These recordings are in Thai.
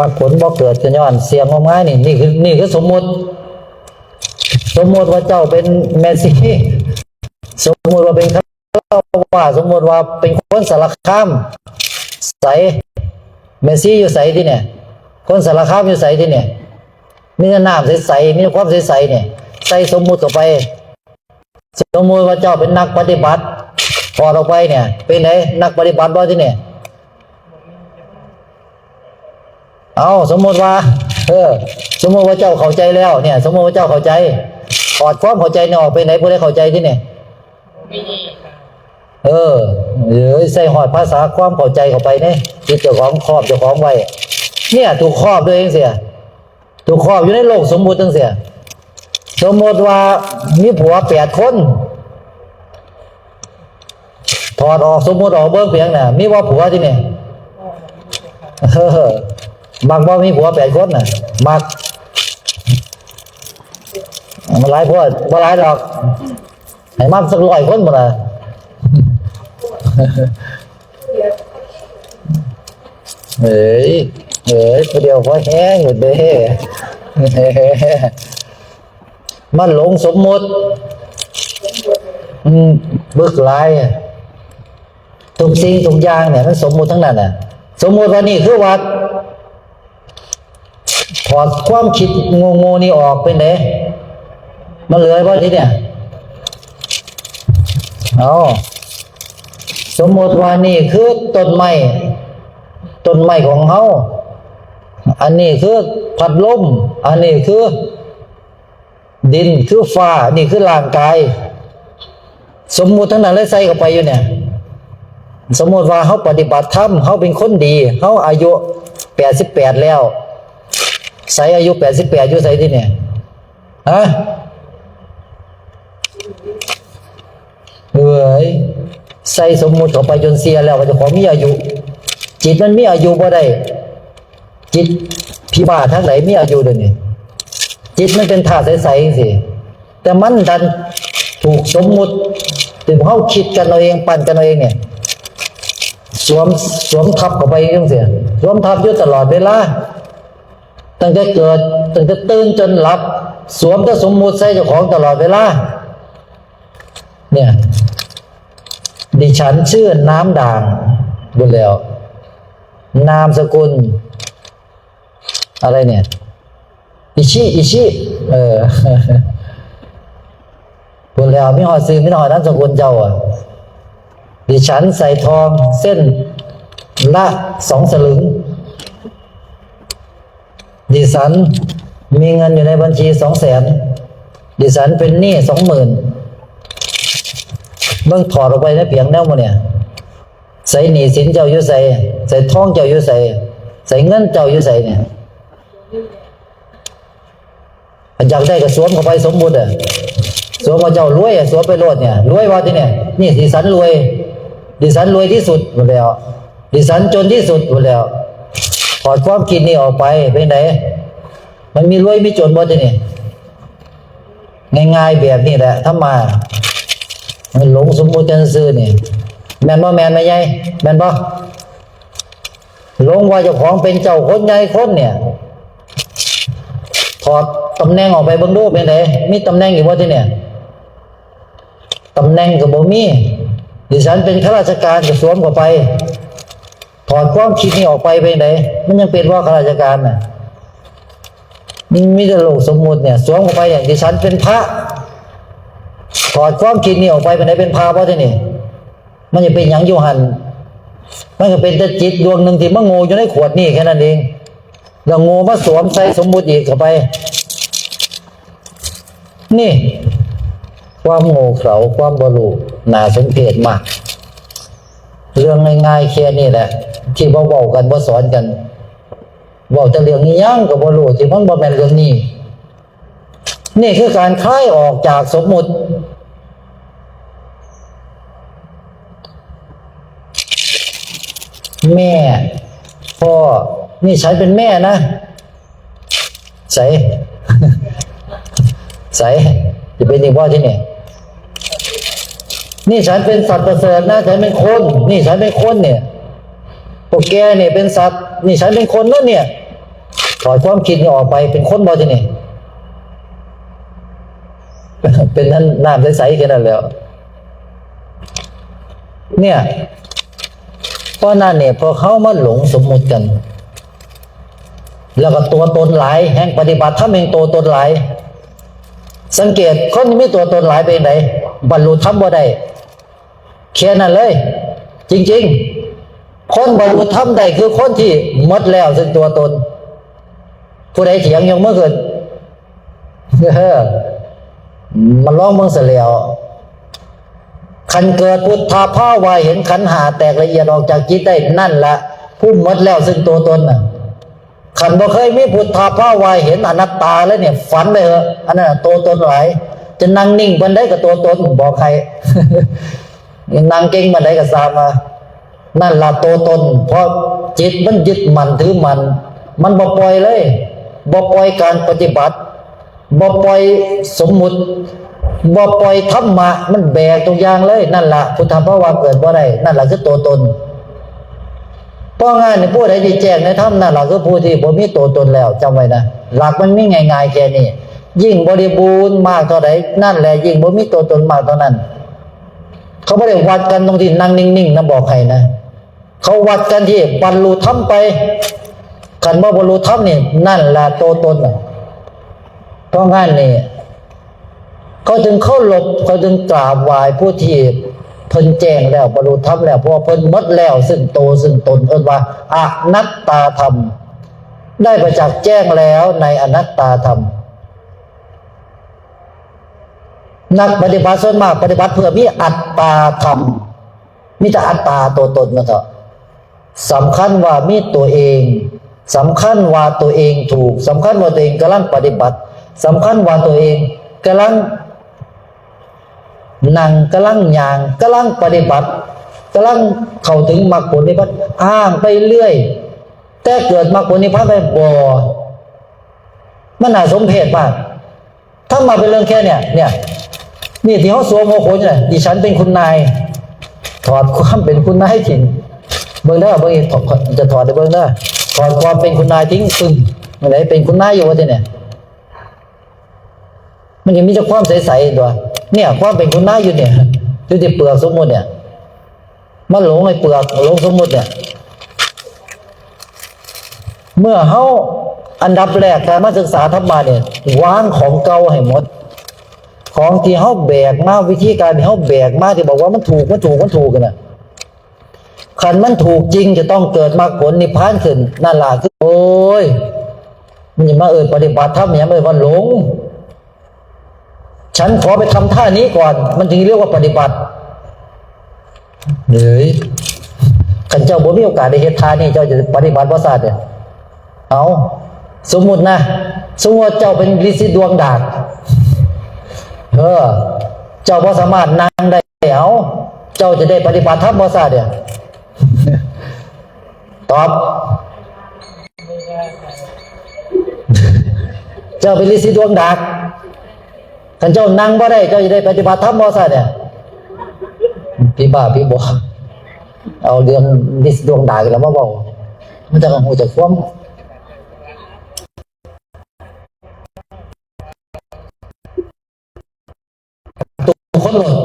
รรคผลบ่เกิดกันย้อนเสียงงมงายนี่คือสมมุติว่าเจ้าเป็นเมสซี่สมมุติว่าเป็นฆราวาสสมมุติว่าเป็นคนสารคามใสเมสซี่อยู่ใสที่เนี่ยคนสารคามอยู่ใสที่เนี่ยมีน้ำใสๆมีความใสๆเนี่ยใส่สมมุติเข้าไปสมมุติว่าเจ้าเป็นนักปฏิบัติพอเราไปเนี่ยเป็นไหนนักปฏิบัติบ่ที่เนี่ยเอาสมมุติว่าสมมุติว่าเจ้าเข้าใจแล้วเนี่ยสมมุติว่าเจ้าเข้าใจถอดความเข้าใจเนี่ยออกไปไหนผู้ใดเข้าใจที่เนี่ยใส่หอดภาษาความเข้าใจเข้าไปเนี่ยจิตเจ้าของครอบเจ้าของไว้เนี่ยถูกครอบด้วยเองเสียถูกครอบอยู่ในโลกสมมุติตั้งเสียสมมติว่ามีผัว8 คนถอดออกสมมติออกเบิ้งเพียงน่ะมีว่าผัวที่นี่มักบ่มีผัว8 คนน่ะมักมันหลายผัวบ่หลายดอกให้มักสัก100 คนบ่ล่ะเฮ้ยผู้เดียวพอแห้งหมดเด้มันหลงสมมุติบึกหลายทุกสิ่งทุกอย่างเนี่ยมันสมมุติทั้งนั้นน่ะสมมุติว่านี่คือวัดถอดความคิดโง่ๆนี่ออกเป็นไงมันเหลือบ่ทีเนี่ยเอาสมมุติว่านี่คือต้นไม้ของเฮาอันนี้คือพัดลมอันนี้คือดินคือฟ้านี่คือร่างกายสมมุติทั้งนั้นเลยใส่เข้าไปอยู่เนี่ยสมมุติว่าเฮาปฏิบัติธรรมเฮาเป็นคนดีเฮาอายุ88แล้วใส่อายุ88อยู่ใส่ที่เนี่ยใส่สมมุติเข้าไปจนเสียแล้วว่าเจ้าของมีอายุจิตมันมีอายุบ่ได้จิตพิบาททั้งไหนมีอายุเดี๋ยวนี้จิตมันเป็นธาตุใสๆสิแต่มันดันถูกสมมุติถึงเขาคิดกันเอาเองปั่นกันเอาเองเนี่ยสวมทับเข้าไปยังเสียสวมทับอยู่ตลอดเวลาตั้งแต่เกิดตั้งแต่ตื่นจนหลับสวมแต่สมมุติใส่เจ้าของตลอดเวลาเนี่ยดิฉันชื่อน้ำด่างบุญแล้วนามสกุลอะไรเนี่ยอิชิบุญแล้วไม่หอดซื้อไม่หอดนามสกุลเจ้าดิฉันใส่ทองเส้นละ2 สลึงดิฉันมีเงินอยู่ในบัญชี200,000ดิฉันเป็นหนี้20,000เบิ่งถอดออกไปแล้วเพียงแนวมาเนี่ยใส่หนี้สินเจ้าอยู่ใส่ทองเจ้าอยู่ใส่เงินเจ้าอยู่ใส่เนี่ยอยากได้ก็สวมเข้าไปสมมุติสวมว่าเจ้ารวยสวมไปโลดเนี่ยรวยว่าที่เนี่ยนี่ดิฉันรวยที่สุดหมดแล้วดิฉันจนที่สุดหมดแล้วถอดความคิดนี่ออกไปเป็นไหนมันมีรวยมีจนบ่ที่นี่ง่ายๆแบบนี้แหละถ้ามามันหลงสมมุติจันซื่อนี่แม่นบ่แม่นไหมยัยแม่นบ่หลงว่าเจ้าของเป็นเจ้าคนใหญ่คนเนี่ยถอดตำแหน่งออกไปเบิ่งดูเป็นไงมีตำแหน่งอยู่บ่ที่เนี่ยตำแหน่งก็บ่มีดิฉันเป็นข้าราชการจะสวมเข้าไปถอดความคิดนี้ออกไปเป็นไงมันยังเป็นว่าข้าราชการน่ะมีแต่โลกสมมุติเนี่ยสวมเข้าไปอย่างดิฉันเป็นพระถอดความคิดนี้ออกไปเป็นไหนเป็นพระบ่ที่นี่มันจะเป็นหยังอยู่หันมันก็เป็นแต่จิตดวงหนึ่งที่มันโง่อยู่ในขวดนี่แค่นั้นเองแล้วโง่มาสวมใส่สมมุติอีกเข้าไปนี่ความโง่เขลาความบ่รู้น่าสังเกตมากเรื่องง่ายๆแค่นี้แหละที่บ่เว้ากันบ่สอนกันเว้าแต่เรื่องนี้ยังก็บ่รู้ที่มันบ่แม่นเรื่องนี้นี่คือการคลายออกจากสมมุติแม่พ่อนี่ฉันเป็นแม่นะใส่จะเป็นอีกว่าที่นี่นี่ฉันเป็นสัตว์ประเสริฐนะฉันเป็นคนนี่ฉันเป็นคนเนี่ยพวกแกเนี่ยเป็นสัตว์นี่ฉันเป็นคนนั่นเนี่ย ถอดความคิดนี่ออกไปเป็นคนบ่ที่นี่ เป็นนั่นน้ำใสๆแค่นั้นแล้วเนี่ยเพราะนั่นเนี่ยพอเขามาหลงสมมุติกัน แล้วก็ตัวตนหลายแห่งปฏิบัติธรรมแห่งตัวตนหลายสังเกตคนที่มีตัวตนหลายเป็นไหนบรรลุธรรมบ่ได้แค่นั้นเลยจริงๆคนบรรลุธรรมได้คือคนที่หมดแล้วซึ่งตัวตนผู้ใดเถียงยกมือขึ้นมันร้องมึงเสียแล้วขันเกิดพุทธาภาวะเห็นขันธ์ห้าแตกละเอียดออกจากจิตได้นั่นละผู้หมดแล้วซึ่งตัวตนน่ะขันบ่เคยมีพุทธาภาวะเห็นอนัตตาแล้วเนี่ยฝันไปเหอะอันนั้นตัวตนหลายจะนั่งนิ่งบันไดกับตัวตนบอกใคร นั่งเก่งบันไดกับสามมานั่นละตัวตนเพราะจิตมันยึดมันถือมันบ่ปล่อยเลยบ่ปล่อยการปฏิบัติบ่ปล่อยสมมุติบ่ปล่อยธรรมะมันแบกตัวอย่างเลยนั่นละพุทธภาวะเกิดบ่ได้นั่นละคือตัวตนเพราะงานนี่ผู้ใดที่แจ้งในธรรมนั่นละคือผู้ที่บ่มีตัวตนแล้วจำไว้นะหลักมันไม่ง่ายๆแค่นี้ยิ่งบริบูรณ์มากเท่าใดนั่นแหละยิ่งบ่มีตัวตนมากเท่านั้นเขาไม่ได้วัดกันตรงที่นั่งนิ่งๆนะบอกใครนะเขาวัดกันที่บรรลุธรรมไปขันบ่บรรลุธรรมนี่นั่นแหละตัวตนเพราะงั้นนี่เขาจึงเข้าหลบเขาจึงกราบไหว้ผู้ที่เพิ่นแจ้งแล้วบรรลุธรรมแล้วเพราะเพิ่นหมดแล้วซึ่งโตซึ่งตนเอิ้นว่าอนัตตาธรรมได้ประจักษ์แจ้งแล้วในอนัตตาธรรมนักปฏิบัติส่วนมากปฏิบัติเพื่อมีอัตตาธรรมมีแต่อัตตาตัวตนนะเถอะสำคัญว่ามีตัวเองสำคัญว่าตัวเองถูกสำคัญว่าตัวเองกำลังปฏิบัติสำคัญว่าตัวเองกำลังนั่งกำลังย่างกำลังปฏิบัติกำลังเข้าถึงมรรคผลนิพพานอ้างไปเรื่อยแต่เกิดมรรคผลนิพพานไปบ่มันน่าสมเพชมากถ้ามาเป็นเรื่องแค่เนี่ยนี่ที่เขาสวมหัวโขนเนี่ยดิฉันเป็นคุณนายถอดความเป็นคุณนายทิ้งเบิ่งได้เบิ่งจะถอดได้เบิ่งได้ถอดความเป็นคุณนายทิ้งซึ่งอะไรเป็นคุณนายอยู่วะที่เนี่ยมันยังมีแต่ความใสๆตัวเนี่ยความเป็นคุณนายอยู่เนี่ยอยู่ที่เปลือกสมมุติเนี่ยมันหลงในเปลือกหลงสมมุติเนี่ยเมื่อเขาอันดับแรกการมาศึกษาธรรมะเนี่ยวางของเก่าให้หมดของที่เขาแบกมาวิธีการที่เขาแบกมาที่บอกว่ามันถูกกันนะขันมันถูกจริงจะต้องเกิดมรรคผลนิพพานขึ้นนั่นแหละคือโอ้ยมันอย่ามาปฏิบัติธรรมอย่ามาว่าหลงฉันขอไปทำท่านี้ก่อนมันถึงเรียกว่าปฏิบัติเฮ้ยขันเจ้าบ่มีโอกาสได้เฮ็ดท่านี้เจ้าจะปฏิบัติบ่ซาดเนี่ยเอาสมมุตินะสมมุติเจ้าเป็นฤาษีดวงดาษเจ้าบ่สามารถนั่งได้เอาเจ้าจะได้ปฏิบัติธรรมบ่ซาดเนี่ยตอบเจ้าเป็นฤาษีดวงดาษท่านเจ้านั่งบ่ได้เจ้าจะได้ปฏิบัติธรรมบ่ซาดเนี่ยพี่บ้าพี่บ่เอาเรื่องฤาษีดวงดาษกันแล้วมาเว้ามันจะหูจะความคนหล่น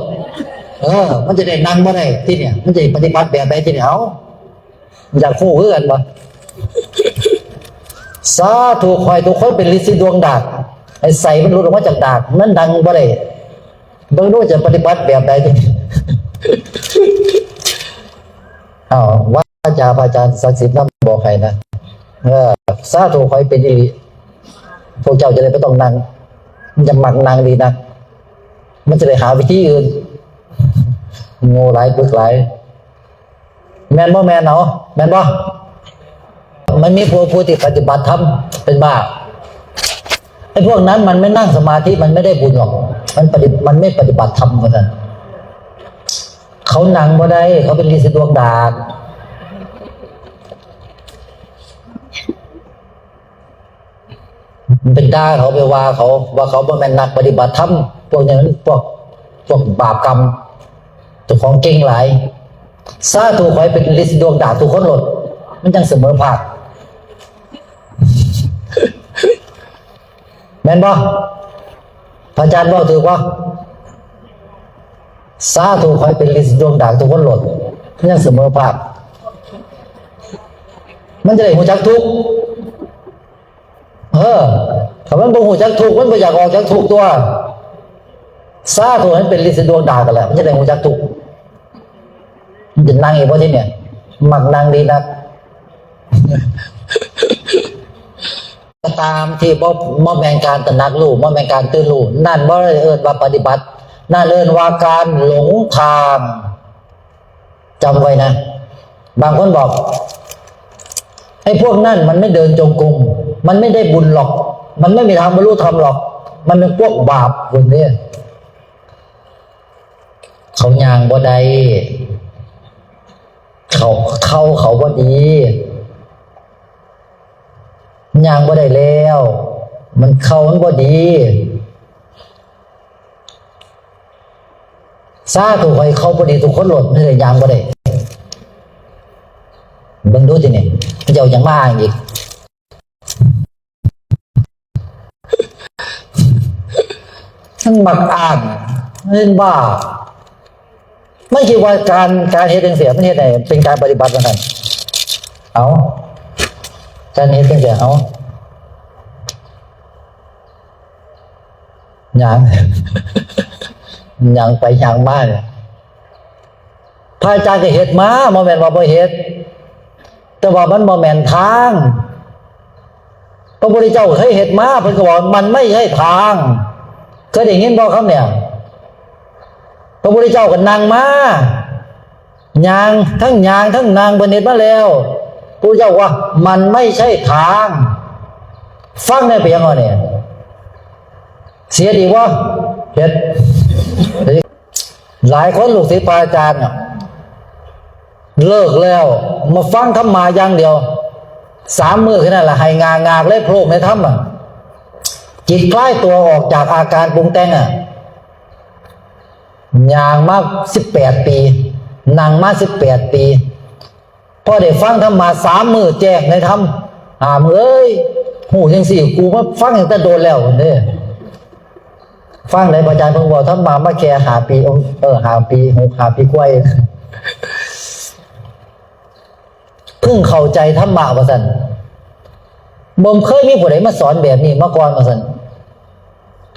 มันจะได้นั่งบ่ได้ที่เนี่ยมันจะปฏิบัติแบบใดที่เนี่ยเอาอยากคู่เพื่อนบ่สาธุคอยทุกคนเป็นฤาษีดวงดาษไอ้ใส่มันหลุดออกมาจากดาษมันดังบ่ได้เบิ่งดูจะปฏิบัติแบบใดที่ว่าจาพระอาจารย์ศักดิ์สิทธิ์นำบอกใครนะสาธุคอยเป็นอีพวกเจ้าจะได้ไม่ต้องนั่งมันจะมักนั่งดีนะมันจะได้หาวิธีอื่นโง่หลายปึกหลายแม่นบ่แม่นเนาะแม่นบ่มันมีผู้ที่ปฏิบัติธรรมเป็นบ้าไอ้พวกนั้นมันไม่นั่งสมาธิมันไม่ได้บุญหรอกมันไม่ปฏิบัติธรรมกันเขานั่งบ่ได้เขาเป็นฤาษีดวงดาษเป็นด่าเขาไปว่าเขาบ่แม่นนักปฏิบัติธรรมพวกนี้มันพวกบาปกรรมเจ้าของเก่งหลายซาถูกไว้เป็นฤาษีดวงดาษทุกคนหลดมันจังเสมอภาค แม่นบ่พระอาจารย์บอกถือว่าสาธุคอยเป็นฤทธิ์ดวงดาวทุกคนหลดยังเสมอภาคมันจะได้หูจักทุกข์ถ้ามันบ่หูจักทุกข์มันบ่อยากออกจากทุกข์ตัวสาธุมันเป็นฤทธิ์ดวงดาวกันแหละมันจะได้หูจักทุกข์มันจะนั่งอีกว่าที่เนี่ยมักนั่งดีนักตามที่บ่แม่นการตระหนักรู้บ่แม่นการตื่นรู้นั่นบ่ได้เอิ้นว่าปฏิบัตินั่นเอิ้นว่าการหลงทางจำไว้นะบางคนบอกไอ้พวกนั่นมันไม่เดินจงกรมมันไม่ได้บุญหรอกมันไม่มีทางบรรลุธรรมหรอกมันเป็นพวกบาปคนนี้เขาย่างบ่ได้เขาบ่ดีย่างบ่ได้แล้วมันบ่ดีซาถูกไอ้เขาบ่ดีทุกคนหลดไม่ได้ย่างบ่ได้เบิ่งดูสิเนี่ยเจ้ายังมาอ้างอีกท่านมักอ้างเล่นบ้าไม่คิดว่าการเฮ็ดจังเสียมันเฮ็ดได้เป็นการปฏิบัติเหมือนกันเอาการเฮ็ดจังเสียเอายังไปยังมาเนี่ยพระอาจารย์ก็เฮ็ดมาบ่แม่นว่าบ่เฮ็ดแต่ว่ามันบ่แม่นทางพระพุทธเจ้าเคยเฮ็ดมาเพิ่นก็บอกมันไม่ใช่ทางเคยได้ยินบ่ครับเนี่ยพระพุทธเจ้าก็นั่งมาย่างทั้งนางเพิ่นเฮ็ดมาแล้วพระพุทธเจ้าว่ามันไม่ใช่ทางฟังได้เพียงเอาเนี่ยเสียดีวะเฮ็ดหลายคนลูกศิษย์พระอาจารย์เลิกแล้วมาฟังธรรมะอย่างเดียว3 มื้อแค่นั้นแหละให้งากเลยโผล่ในธรรมจิตคลายตัวออกจากอาการปรุงแต่งย่างมา18 ปีนั่งมา18 ปีพอได้ฟังธรรมะ3 มื้อแจ้งในธรรมมื้อเอ้ยหูจังสี่กูมาฟังตั้งแต่โดนแล้วเด้ฟังได้อาจารย์เพิ่งบอกธรรมะมาแค่5 ปี5 ปี6 5 ปีกว่าเพิ่งเข้าใจธรรมะว่าซั่นบ่เคยมีผู้ใดมาสอนแบบนี้มาก่อนว่าซั่น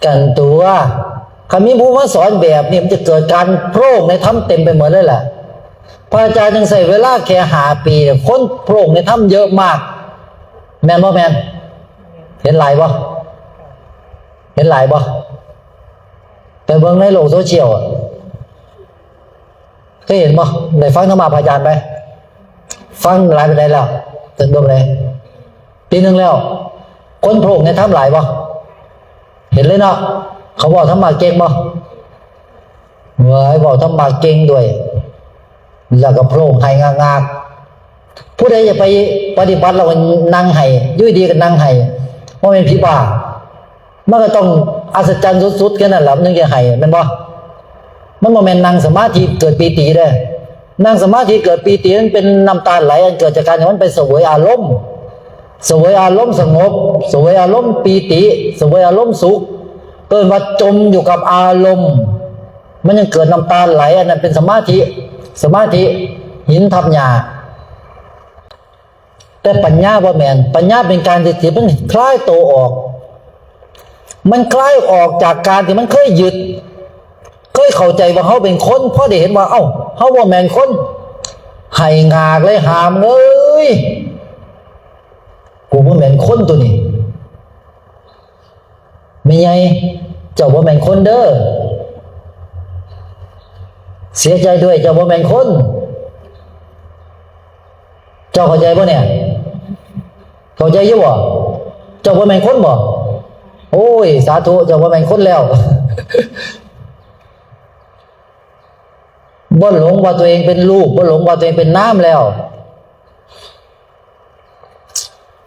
กันตัวคันมีผู้มาสอนแบบนี้มันจะเกิดการโพร่งในธรรมเต็มไปหมดเลยแหละพระอาจารย์ยังใส่เวลาแค่5 ปีคนโพร่งในธรรมเยอะมากแม่นบ่แม่นเห็นหลายบ่ไปเบิ่งในโลกโซเชียลเคยเห็นบ่ได้ฟังธรรมะพระอาจารย์ไหมฟังหลายไปได้แล้วถึงเบิ่งเลยปีนึงแล้วคนโผล่ในธรรมหลายบ่เห็นเลยเนาะเขาบอกธรรมะเก่งบ่บอกธรรมะเก่งด้วยแล้วก็โผล่ให้งากผู้ใดจะไปปฏิบัติเรานั่งให้ยุ่ยดีกันนั่งให้ว่าเป็นผีบ้ามันก็ต้องอัศจรรย์สุดๆแค่นั้นแหละนึงจะให้แม่นบ่มันบ่แม่นนั่งสมาธิเกิดปีติเด้นั่งสมาธิเกิดปีตินั้นเป็นน้ำตาไหลอันเกิดจากการที่มันไปเสวยอารมณ์สงบเสวยอารมณ์ปีติเสวยอารมณ์สุขเกิดว่าจมอยู่กับอารมณ์มันยังเกิดน้ำตาไหลอันนั้นเป็นสมาธิหินทับหญ้าแต่ปัญญาบ่แม่นปัญญาเป็นการที่มันคลายตัวออกมันคลายออกจากการที่มันเคยยึดเคยเข้าใจว่าเขาเป็นคนพอได้เห็นว่าเอ้าเขาว่าแม่นคนให้งากเลยหามเลยกูว่าแม่นคนตัวนี้ไม่ไงเจ้าว่าแม่นคนเด้อเสียใจด้วยเจ้าว่าแม่นคนเจ้าเข้าใจป่ะเนี่ยเข้าใจอยู่บ่เจ้าว่าแม่นคนบ่โอ้ยสาธุเจ้าว่าแม่นคนแล้วบ่หลงว่าตัวเองเป็นลูกบ่หลงว่าตัวเองเป็นน้ำแล้ว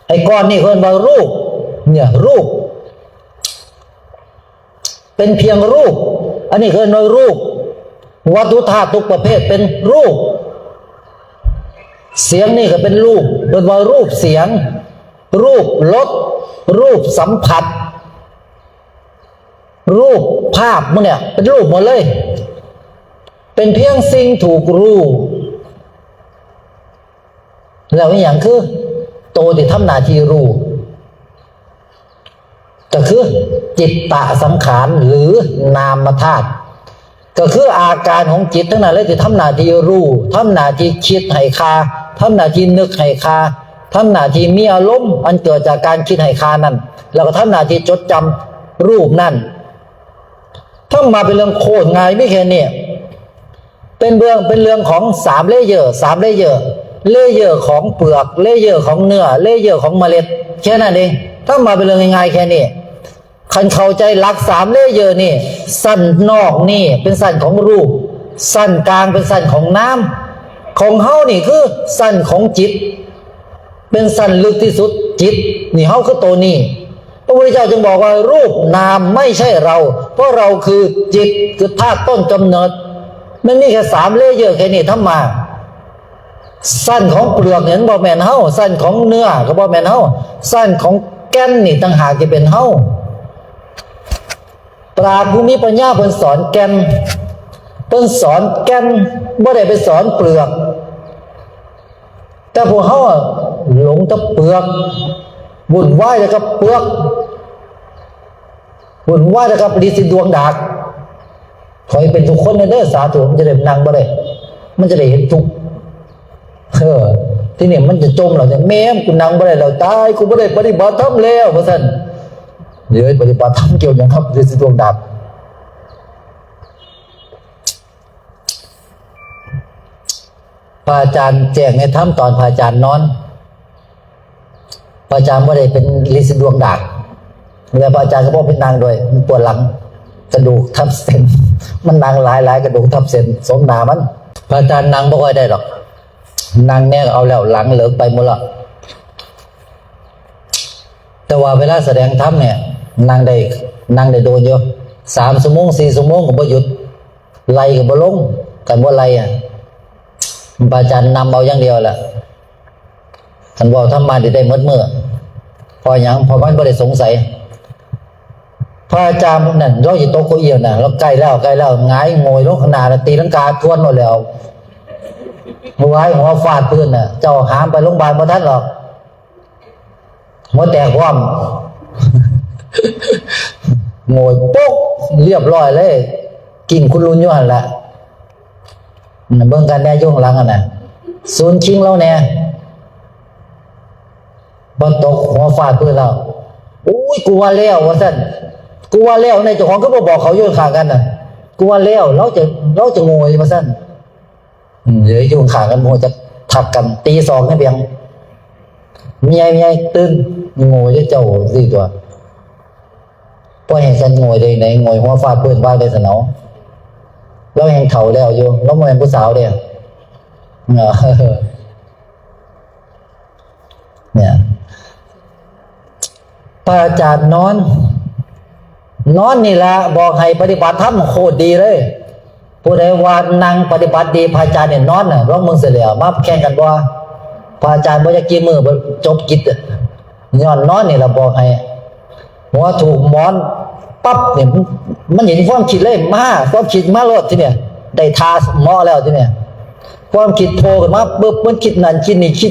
ไอ้ก้อนนี่เพิ่นว่ารูปเนี่ยรูปเป็นเพียงรูปอันนี้คือน้อยรูปวัตถุธาตุทุกประเภทเป็นรูปเสียงนี่ก็เป็นรูปเพิ่นว่ารูปเสียง รูปรสรูปสัมผัสรูปภาพมันเนี่ยเป็นรูปหมดเลยเป็นเพียงสิ่งถูกรู้แล้วอย่างคือโตที่ทำหน้าที่รู้ก็คือจิตตสังขารหรือนามธาตุก็คืออาการของจิตทั้งนั้นเลยที่ทำหน้าที่รู้ทำหน้าที่คิดให้คาทำหน้าที่นึกให้คาทำหน้าที่มีอารมณ์อันเกิดจากการคิดให้คานั่นแล้วก็ทำหน้าที่จดจำรูปนั่นถ้ามาเป็นเรื่องโคตรง่ายไม่แค่นี้เป็นเรื่องของ3 เลเยอร์เลเยอร์ของเปลือกเลเยอร์ของเนื้อเลเยอร์ของเมล็ดแค่นั้นเองถ้ามาเป็นเรื่องง่ายๆแค่นี้คันเข้าใจหลัก3 เลเยอร์นี่สั้นนอกนี่เป็นสั้นของรูปสั้นกลางเป็นสั้นของน้ำของเฮานี่คือสั้นของจิตเป็นสั้นลึกที่สุดจิตนี่เฮาคือตัวนี้พระพุทธเจ้าจึงบอกว่ารูปนามไม่ใช่เราเพราะเราคือจิตคือธาตุต้นกำเนิดมันมีแค่3 เลเยอร์แค่นี้ทำมาสั้นของเปลือกเห็นบ่แม่นเฮาสั้นของเนื้อก็บ่แม่นเฮาสั้นของแก่นนี่ต่างหากที่เป็นเฮาปราชญ์ผู้มีปัญญาเพิ่นสอนแก่นเพิ่นสอนแก่นบ่ได้ไปสอนเปลือกแต่พวกเฮาหลงกับเปลือกวุ่นวายแล้วกับเปลือกวุ่นวายแล้วกับฤทธิ์ดวงดากขอให้เป็นทุกคนในเด้อสาธุมันจะได้นั่งบ่ได้มันจะได้เห็นทุกที่นี่มันจะจมเราจะแม่กูนั่งบ่ได้เราตายกูบ่ได้ปฏิบัติธรรมแล้วว่าซั่นเดี๋ยวปฏิบัติธรรมเกี่ยวหยังครับฤทธิ์ดวงดากพระอาจารย์แจ้งในธรรมตอนพระอาจารย์นอนพระอาจารย์บ่ได้เป็นฤทธิ์ดวงดากแล้วพระอาจารย์ก็บอกเป็นนางด้วยมันปวดหลังกระดูกทับเส้นมันนางหลายกระดูกทับเส้นสมหนามันพระอาจารย์นางบ่ค่อยได้หรอกนางแน่เอาแล้วหลังเหลือไปหมดละแต่ว่าเวลาแสดงธรรมเนี่ยนางได้โดนเยอะ3 ชั่วโมง 4 ชั่วโมงก็บ่หยุดไล่ก็บ่ลงกันบ่ไล่พระอาจารย์นำเอาอย่างเดียวแหละท่านบอกธรรมะได้หมดมื้อพอหยังพอมันบ่ได้สงสัยพระอาจารย์นั่นเราอยู่โต๊ะเก้าอี้น่ะเราใกล้แล้วหงายโงยลงข้างหน้าแล้วตีลังกาทวนหมดแล้วหัวฟาดพื้นน่ะเจ้าหามไปโรงพยาบาลบ่ทันหรอกหัวแตกพร้อมโงยปุ๊บเรียบร้อยเลยกิ่งคุณลุนอยู่หั่นล่ะเบิ่งกันแน่อยู่ข้างหลังน่ะศูนย์ชิงเราแน่บ่ตกหัวฟาดพื้นแล้วโอ้ยกูว่าแล้วว่าซั่นกูว่าแล้วในเจ้าของก็บอกเขาอยู่ข้างกันน่ะกูว่าแล้วเราจะโงยว่าซั่นเดี๋ยวอยู่ข้างกันโมจะทักกันตี2ให้เพียงเมียตื่นโงยเจ้า4 ตัวพอเห็นฉันโงยได้ไหนโงยหัวฟาดพื้นบ้านได้สนอเราแห่งเฒ่าแล้วอยู่เราบ่แม่นผู้สาวเด้เนี่ยพระอาจารย์นอนนี่แหละบอกให้ปฏิบัติธรรมโคตรดีเลยผู้ใดว่านั่งปฏิบัติดีพระอาจารย์เนี่ยนอนน่ะร้องมึงเสียแล้วมาแข่งกันบ่พระอาจารย์บ่จะกี่มือจบกิจย้อนนอนนี่ล่ะบอกให้หัวถูกหมอนปั๊บเนี่ยมันเห็นความคิดเลยมาความคิดมาโลดทีเนี่ยได้ทาหมอแล้วทีเนี่ยความคิดโผล่ขึ้นมาปึ๊บมันคิดนั่นคิดนี่คิด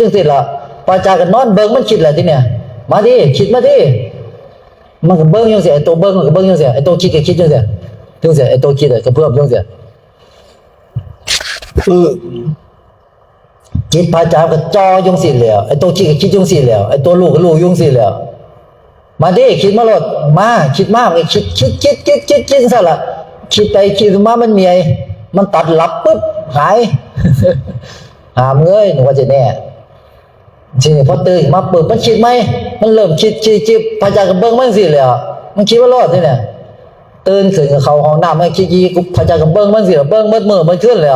จังซี่ล่ะพระอาจารย์ก็นอนเบิ่งมันคิดแหละทีเนี่ยมาดิคิดมาดิมันก็เบิ่งจังซี่ไอ้ตัวเบิ่งมันก็เบิ่งจังซี่ไอ้ตัวคิดก็คิดจังซี่ไอ้ตัวคิดก็เพิ่มจังซี่จิตพระอาจารย์ก็จ่อจังซี่แล้วไอ้ตัวคิดก็คิดจังซี่แล้วไอ้ตัวรู้ก็รู้จังซี่แล้วมาดิคิดมาโลดมาคิดมามันคิดซะล่ะคิดไปคิดมามันมีไอ้มันตัดหลับปึ๊บหายหามเงยนึกว่าจะแน่ทีนี้พอตื่นมาปึ๊บมันคิดไหมมันเริ่มคิดพระอาจารย์ก็เบิ่งมันสิแล้วมันคิดว่ารอดนี่เนี่ยตื่นขึ้นกับเขาห้องน้ำมันคิดพระอาจารย์ก็เบิ่งมันสิแล้วเบิ่งมืดมันขึ้นเลย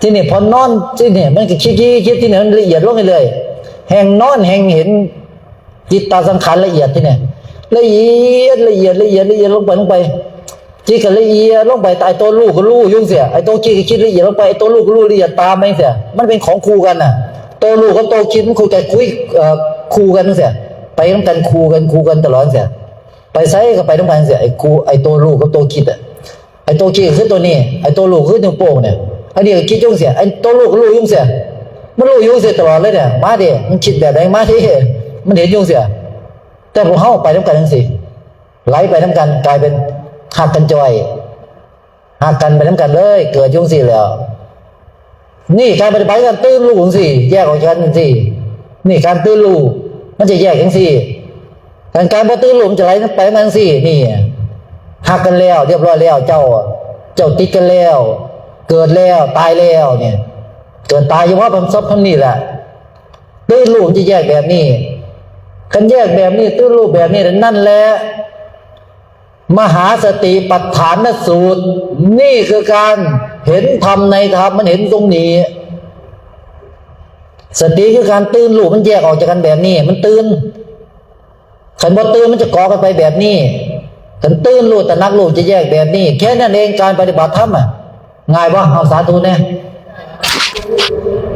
ทีนี้พอนอนทีนี้มันก็คิดที่นี่มันละเอียดลงเรื่อยๆแห่งนอนแห่งเห็นจิตตาสังขารละเอียดที่เนี่ยละเอียดลงไปจิตก็ละเอียดลงไปไอ้ตัวลูกก็รู้ยุ่งเสียไอ้ตัวคิดละเอียดลงไปไอ้ตัวลูกก็รู้ละเอียดตามไม่เสียมันเป็นของคู่กันน่ะตัวลูกกับตัวคิดมันคุย คู่กันเสียไปน้ำกันคู่กันตลอดเสียไปไซก็ไปน้ำกันเสียไอ้คู่ไอ้ตัวลูกกับตัวคิดอ่ะไอ้ตัวคิดคือตัวนี้ไอ้ตัวลูกคือนิ้วโป้งเนี่ยอันนี้ก็คิดยุ่งเสียไอ้ตัวลูกรู้ยุ่งเสียมันรู้ยุ่งเสียตลอดเลยเนี่ยมาดิมันคิดแบบไหนมาดิมันเห็นยุ่งเสียแต่พวกเขาไปน้ำกันทั้งสี่ไหลไปน้ำกันกลายเป็นหักกันจอยหักกันไปน้ำกันเลยเกิดยุ่งสี่แล้วนี่การปฏิบัติการตื้นลูกสี่แยกออกจากกันสี่นี่การตื้นลูกมันจะแยกกันสี่การพอตื้นลูกมันจะไหลไปมันสี่นี่หักกันแล้วเรียบร้อยแล้วเจ้าติดกันแล้วเกิดแล้วตายแล้วเนี่ยเกิดตายเฉพาะผมซบคำนี้แหละตื้นลูกจะแยกแบบนี้คันแยกแบบนี้ตื้นลูกแบบนี้นั่นแหละมหาสติปัฏฐานสูตรนี่คือการเห็นธรรมในธรรมมันเห็นตรงนี้สติคือการตื่นรู้มันแยกออกจากกันแบบนี้มันตื่นขันบ่ตื่นมันจะก่อกันไปแบบนี้ขันตื่นรู้แต่นักรู้จะแยกแบบนี้แค่นั้นเองการปฏิบัติธรรมอ่ะง่ายปะเอาสาธุเนี่ย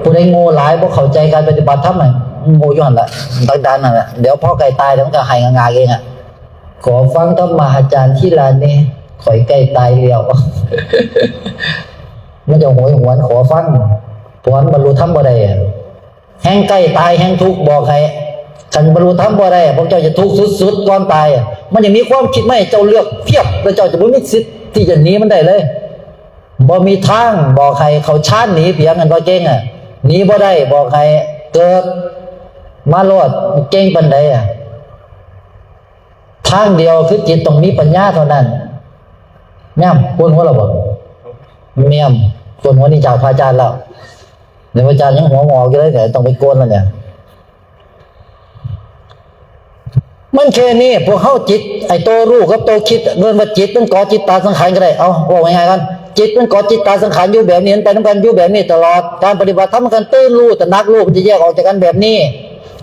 ผู้ใดโง่หลายเพราะเข้าใจการปฏิบัติธรรมอ่ะโง่ย้อนละตั้งแต่นั่นแหละเดี๋ยวพ่อไก่ตายแล้วมันก็หายงาเองอ่ะขอฟังธรรมะอาจารย์ที่ร้านนี้ข่อยใกล้ตายแล้วมันจะโหยหวนขอฟังผลบรรลุธรรมบ่ได้แห้งใกล้ตายแห้งทุกข์บอกให้ฉันบรรลุธรรมบ่ได้พวกเจ้าจะทุกข์สุดๆก่อนตายมันยังมีความคิดไม่เจ้าเลือกเพียบแล้วเจ้าจะไม่มีสิทธิ์ที่จะหนีมันได้เลยบ่มีทางบอกใครเขาชาติหนีเพียงกันบ่เก่งอ่ะหนีบ่ได้บอกใครเกิดมาโลดเก่งปานใดอ่ะทางเดียวคือจิตต้องมีปัญญาเท่านั้นแม่มคนหัวเราบอกแม่มคนหัวนี่จากพระอาจารย์แล้วเดี๋ยวพระอาจารย์ยังหัวงอกอยู่เลยแต่ต้องไปโกนแล้วเนี่ยมันแค่นี้พวกเข้าจิตไอ้ตัวรู้กับตัวคิดเงินว่าจิตมันก่อจิตตาสังขารก็ได้เอาว่าง่ายๆกันจิตมันก่อจิตตาสังขารอยู่แบบนี้ไปน้ำกันอยู่แบบนี้ตลอดการปฏิบัติธรรมกันตื่นรู้แต่นักรู้มันจะแยกออกจากกันแบบนี้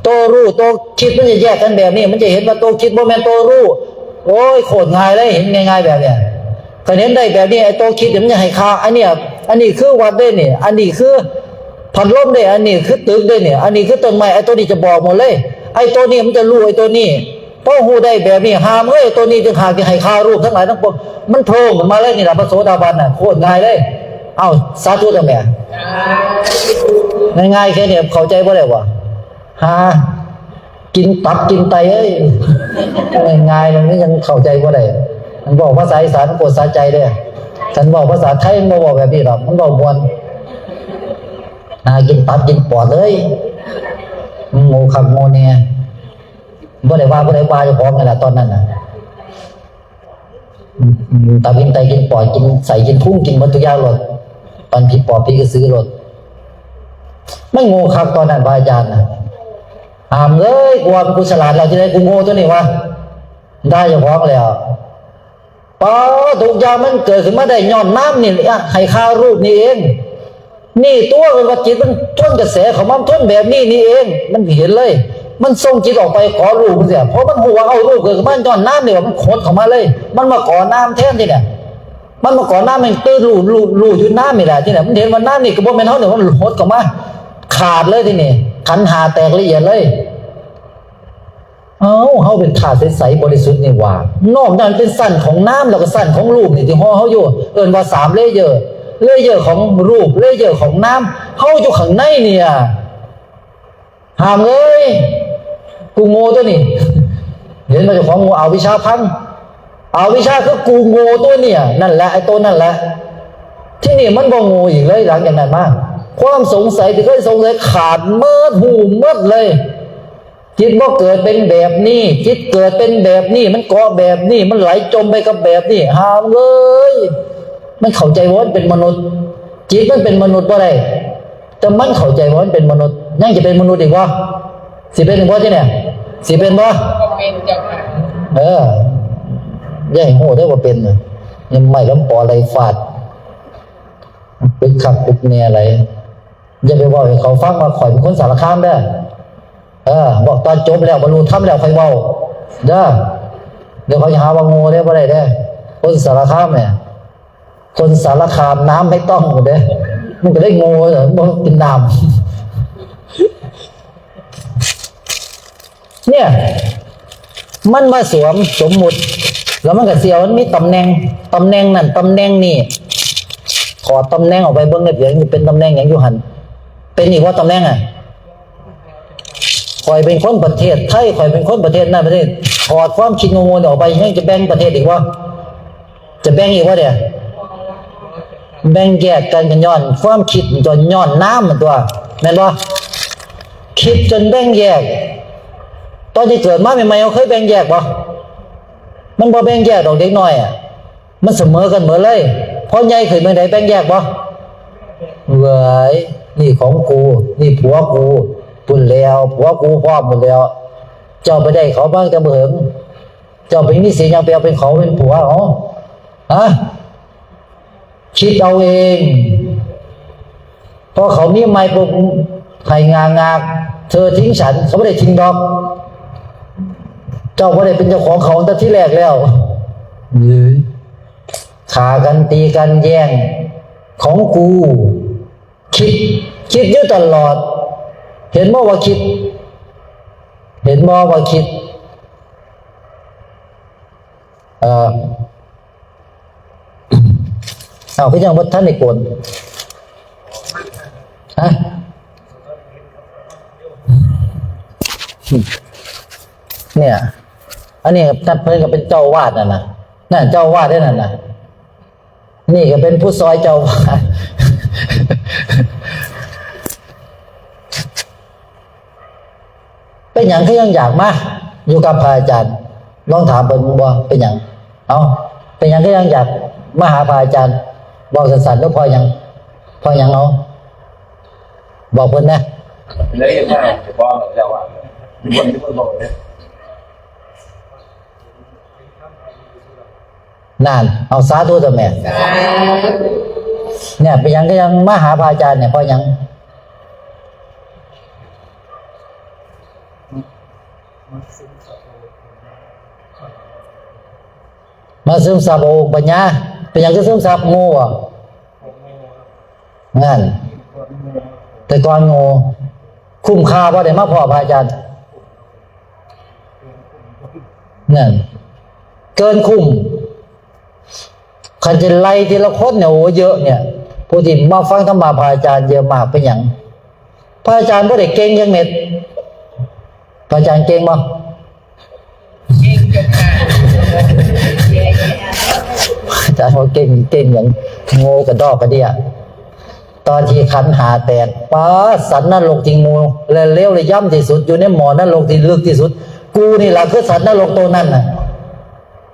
ตัวรู้ตัวคิดมันจะแยกกันแบบนี้มันจะเห็นว่าตัวคิดโมเมนต์ตัวรู้โอ้ยโคตรง่ายเลยเห็นง่ายๆแบบเนี้ยก็เห็นได้แบบนี้ไอ้ตัวคิดมันจะให้ค่าอันนี้คือวัดได้เนี่ยอันนี้คือพัดลมได้อันนี้คือตึกได้เนี่ยอันนี้คือต้นไม้ไอ้ตัวนี้จะบอกหมดเลยไอ้ตัวนี้มันจะรู้ไอ้ตัวนี้เพราะหูได้แบบนี้หามเอ้ยตัวนี้จึงหาที่ให้ค่ารูปทั้งหลายทั้งปวงมันโผล่มาเลยนี่แหละพระโสดาบันน่ะโคตรง่ายเลยเอ้าสาธุตรงไหนง่ายๆแค่นี้เข้าใจบ่ได้วะกินตับกินไตเอ้ยง่ายๆมันยังเข้าใจว่าได้มันบอกภาษาอีสานปวดสาใจเลยฉันบอกภาษาไทยมันบอกแบบนี้หรอกมันบอกมวนกินตับกินปอดเลยโง่ขับโง่เนี่ยบ่ได้ว่าจะพร้อมกันแหละตอนนั้นน่ะตับกินไตกินปอดกินใส่กินพุ่งกินหมดทุกอย่างเลยตอนพี่ปอดพี่ก็ซื้อรถไม่โง่ขับตอนนั้นพระอาจารย์นะเลยกลัวเป็นกูฉลาดเราจะได้กูโง่ตัวนี้วะได้จะพร้อมแล้วพอทุกอย่างมันเกิดขึ้นมาได้ย้อนน้ำนี่ให้ค่ารูปนี่เองนี่ตัวเป็นวัตจิตมันทนกระแสของมันทนแบบนี้นี่เองมันเห็นเลยมันส่งจิตออกไปขอรูปมันเสียเพราะมันหัวเอารูปเกิดขึ้นมาย้อนน้ำเนี่ยมันขดเข้ามาเลยมันมาก่อน้ำแทนที่เนี่ยมันมาก่อน้ำมันตื้นรูอยู่น้ำนี่แหละที่เนี่ยมันเห็นว่าน้ำนี่ก็บ่เป็นเท่าเนี่ยมันขดเข้ามาขาดเลยที่นี่ขันหาแตกละเอียดเลยเขาเป็นธาตุใสๆบริสุทธิ์นี่ว่านอกนั้นเป็นสั้นของน้ำแล้วก็สั้นของรูปนี่ที่ห่อเขาอยู่เอิ้นว่า3เลเยอร์ของรูปเลเยอร์ของน้ำเขาอยู่ข้างในเนี่ยห้ามเลยกูโง่ตัวนี้เห็นมาจากของโง่เอาวิชาพังเอาวิชาคือกูโง่ตัวเนี่ยนั่นแหละไอ้ตัวนั่นแหละที่นี่มันบ่โง่อีกเลยหลังจากนั้นมาความสงสัยที่เคยสงสัยขาดเมิดหูเมิดเลยจิตบ่เกิดเป็นแบบนี้จิตเกิดเป็นแบบนี้มันเกาะแบบนี้มันไหลจมไปกับแบบนี้ห้ามเลยมันเข้าใจว่าเป็นมนุษย์จิตมันเป็นมนุษย์บ่ได้แต่มันเข้าใจว่าเป็นมนุษย์ยังจะเป็นมนุษย์อีกวะสิเป็นบ่ที่เนี่ยสิเป็นบ่เป็นเจ้าค่ะอย่าให้โหได้ว่าเป็นยังไม่ล้ำปออะไรฟาดปึกขับปึกเนี่ยอะไรอย่าไปบอกให้เขาฟังมาข่อยเป็นคนสารคามได้บอกตอนจบแล้วบรรลุธรรมแล้วใครเว้าเด้อเดี๋ยวเขาจะหาว่าโง่ได้บ่ได้เด้อคนสารคามเนี่ยคนสารคามน้ำไม่ต้องหมดเด้อมันก็ได้โง่เหรอมันกินน้ำ เนี่ยมันมาสวมสมมุติแล้วมันก็เสียวมันมีตำแหน่งนั่นตำแหน่งนี่ขอตำแหน่งออกไปเบิ่งได้เพียงเป็นตำแหน่งอย่างอยู่หันเป็นอีกว่าตำแหน่งอ่ะคอยเป็นคนประเทศไทยคอยเป็นคนประเทศนั้นประเทศถอดความคิดงงๆออกไปยังจะแบ่งประเทศอีกว่าจะแบ่งอีกว่าเดี๋ยวแบ่งแยกกันย้อนความคิดจนย้อนน้ำมันตัวแม่นบ่คิดจนแบ่งแยกตอนที่เกิดมาใหม่ๆเขาเคยแบ่งแยกบ่มันบ่แบ่งแยกดอกเด็กน้อยอ่ะมันเสมอกันหมดเลยพอใหญ่ขึ้นเมื่อใดแบ่งแยกบ่เว้ยนี่ของกูนี่ผัวกูปุ่นแล้วผัวกูพร้อมหมดแล้วเจ้าไปได้เขาบ้างจะเบิ่งเจ้าไปมีสิทธิ์ยังไปเอาเป็นเขาเป็นผัวเหรอฮะคิดเอาเองพอเขามีไม้ปุ๊บไข่งากเธอทิ้งฉันเขาไม่ได้ทิ้งดอกเจ้าไม่ได้เป็นเจ้าของเขาตั้งที่แรกแล้วขากันตีกันแย่งของกูคิดอยู่ตลอดเห็นบ่ว่าคิดเอาพี่ยังวัดท่านในโกนฮะเนี่ยอันนี้ท่านเพิ่นก็เป็นเจ้าวาดนั่นเจ้าวาดได้นั่นน่ะนี่ก็เป็นผู้ซอยเจ้าวาดเป็นอย่างที่ยังอยากมาอยู่กับพระอาจารย์ลองถามเพิ่นบ่เป็นอย่างเอาเป็นอย่างที่ยังอยากมาหาพระอาจารย์บอกสั้นๆแล้วพอยังเอาบอกเพิ่นนะเลยมากเฉพาะเจ้าว่าคนที่เพิ่นบอกเนี่ยนั่นเอาสาธุเถอะแม่เนี่ยเป็นอย่างที่ยังมาหาพระอาจารย์เนี่ยพอยังมาซึมซับโอปัญญาเป็นอย่างที่ซึมซับโง่อ่ะงั้นแต่ก่อนโง่คุ้มค่าเพราะได้มาพ่อพระอาจารย์นั่นเกินคุ้มขันจะไล่ทีละคนเนี่ยโอ้เยอะเนี่ยผู้ที่มาฟังธรรมะพระอาจารย์เยอะมากเป็นอย่างพระอาจารย์บ่ได้เก่งยังเม็ดพระอาจารย์เก่งบ่อาจารย์เขาเก่งอย่างโง่กระดอกกระเดียตอนที่ขันหาแตกป้าสันนรกที่งูและเลี้ยวเลยย่ำที่สุดอยู่ในหมอนรกที่ลึกที่สุดกูนี่แหละคือสันนรกตัวนั้นน่ะ